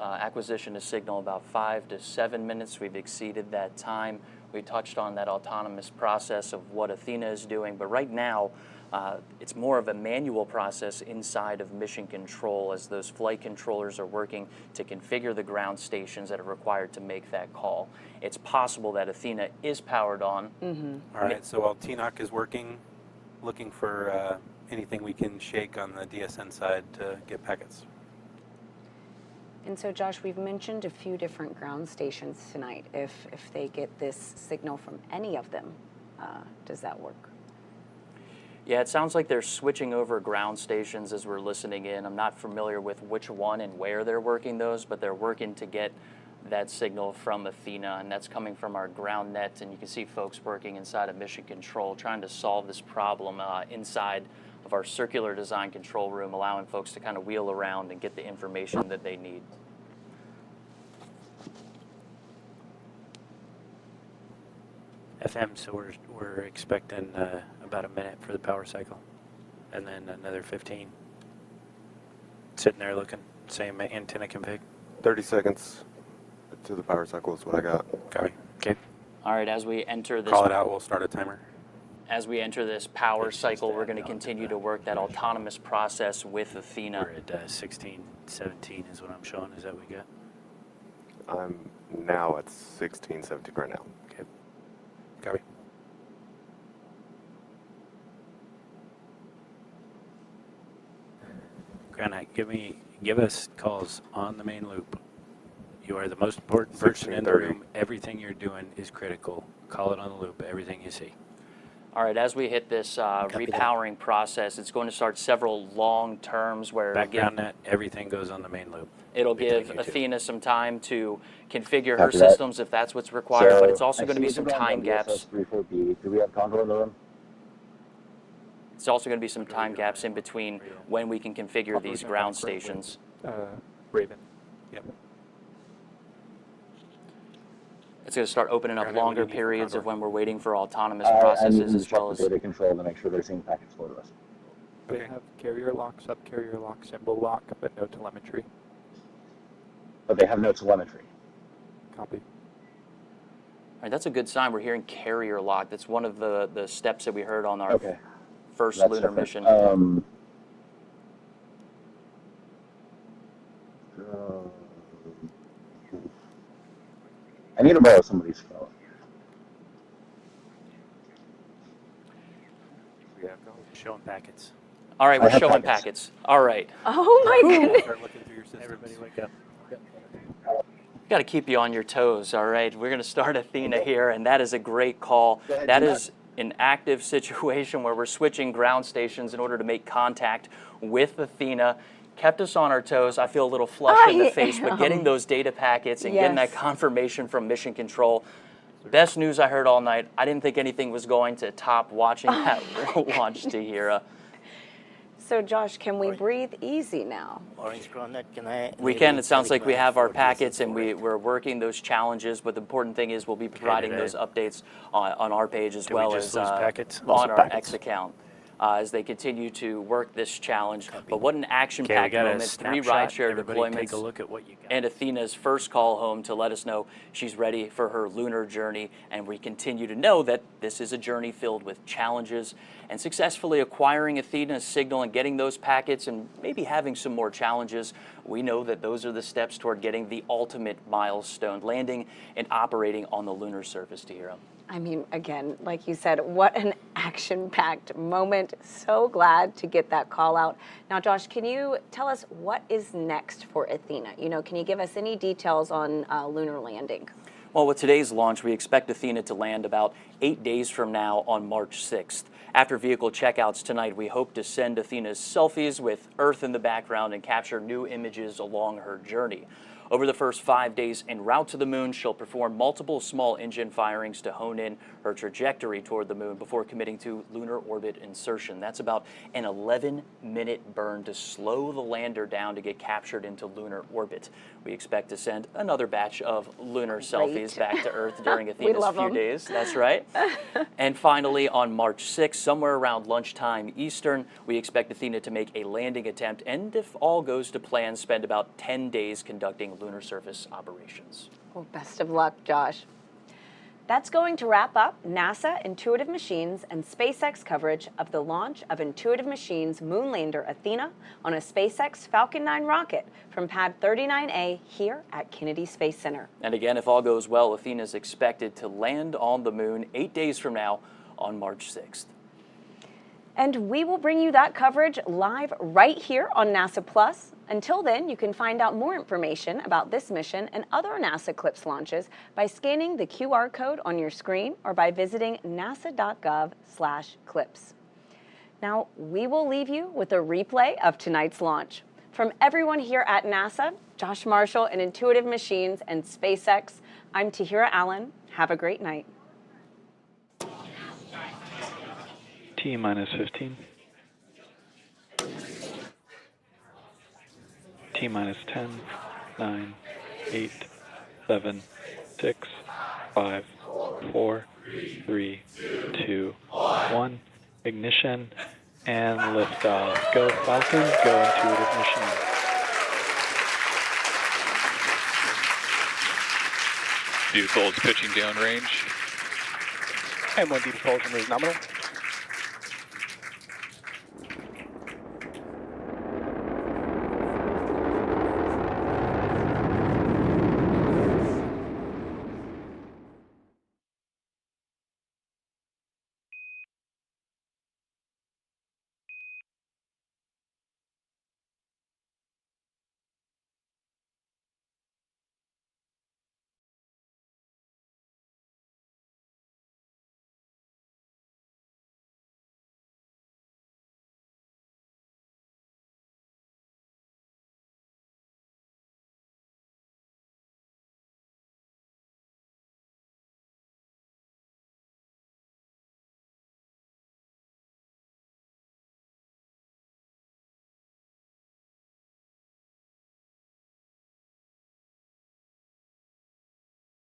acquisition to signal about 5 to 7 minutes. We've exceeded that time. We touched on that autonomous process of what Athena is doing, but right now it's more of a manual process inside of mission control as those flight controllers are working to configure the ground stations that are required to make that call. It's possible that Athena is powered on. All right, so while TNOC is working, looking for anything we can shake on the DSN side to get packets. And so, Josh, we've mentioned a few different ground stations tonight. If they get this signal from any of them, does that work? Yeah, it sounds like they're switching over ground stations as we're listening in. I'm not familiar with which one and where they're working those, but they're working to get that signal from Athena, and that's coming from our ground net. And you can see folks working inside of mission control, trying to solve this problem inside of our circular design control room, allowing folks to kind of wheel around and get the information that they need. FM, so we're expecting about a minute for the power cycle, and then another 15. Sitting there looking, same antenna config. 30 seconds to the power cycle is what I got. Copy. Okay. All right, as we enter this, Call it out, we'll start a timer. As we enter this power cycle, we're going to continue to work that autonomous process with Athena. We're at 16, 17 is what I'm showing. Is that what we got? I'm now at 16, 17 right now. Okay. Copy. Granite, give us calls on the main loop. You are the most important person in the room. Everything you're doing is critical. Call it on the loop, everything you see. All right, as we hit this repowering process, it's going to start several long terms where Background net, everything goes on the main loop. It'll give Athena some time to configure her systems if that's what's required, but it's also going to be some time gaps. Do we have control in the room? It's also going to be some time gaps in between when we can configure these ground stations. Raven. Yep. It's going to start opening up longer periods of when we're waiting for autonomous processes as well as data control to make sure they're seeing packets flow to us. They have carrier lock, sub-carrier lock, symbol lock, but no telemetry. But they have no telemetry. Copy. All right, that's a good sign. We're hearing carrier lock. That's one of the steps that we heard on our first lunar mission. I need to borrow somebody's phone. Showing packets. All right, we're showing packets. All right. Oh my goodness. Start looking through your systems. Everybody wake up. Got to keep you on your toes, all right? We're going to start Athena here, and that is a great call. That is an active situation where we're switching ground stations in order to make contact with Athena. Kept us on our toes. I feel a little flushed in the face, but getting those data packets and getting that confirmation from mission control. Best news I heard all night. I didn't think anything was going to top watching that launch CHIMERA. So, Josh, can we breathe easy now? Orange Groundnut, can I? We can. It sounds like we have our packets and we're working those challenges, but the important thing is we'll be providing those updates on our page as well as on our X account. As they continue to work this challenge. But what an action-packed moment, 3 rideshare deployments, take a look at what you got. and Athena's first call home to let us know she's ready for her lunar journey. And we continue to know that this is a journey filled with challenges, and successfully acquiring Athena's signal and getting those packets and maybe having some more challenges, we know that those are the steps toward getting the ultimate milestone, landing and operating on the lunar surface, Tahira. I mean, again, like you said, what an action-packed moment. So glad to get that call out. Now, Josh, can you tell us what is next for Athena? You know, can you give us any details on lunar landing? Well, with today's launch, we expect Athena to land about 8 days from now on March 6th. After vehicle checkouts tonight, we hope to send Athena's selfies with Earth in the background and capture new images along her journey. Over the first 5 days en route to the moon, she'll perform multiple small engine firings to hone in her trajectory toward the moon before committing to lunar orbit insertion. That's about an 11-minute burn to slow the lander down to get captured into lunar orbit. We expect to send another batch of lunar selfies back to Earth during Athena's few days. That's right. And finally, on March 6th, somewhere around lunchtime Eastern, we expect Athena to make a landing attempt and, if all goes to plan, spend about 10 days conducting lunar surface operations. Well, best of luck, Josh. That's going to wrap up NASA, Intuitive Machines, and SpaceX coverage of the launch of Intuitive Machines moonlander Athena on a SpaceX Falcon 9 rocket from Pad 39A here at Kennedy Space Center. And again, if all goes well, Athena is expected to land on the moon 8 days from now on March 6th. And we will bring you that coverage live right here on NASA Plus. Until then, you can find out more information about this mission and other NASA CLIPS launches by scanning the QR code on your screen or by visiting nasa.gov/CLIPS. Now, we will leave you with a replay of tonight's launch. From everyone here at NASA, Josh Marshall and Intuitive Machines and SpaceX, I'm Tahira Allen. Have a great night. T-minus 15. T-minus 10, 9, 8, 7, 6, 5, 4, 3, 2, 1. Ignition and liftoff. Go Falcon, go Intuitive Machines. Vehicle is pitching downrange. And 1D propulsion is nominal.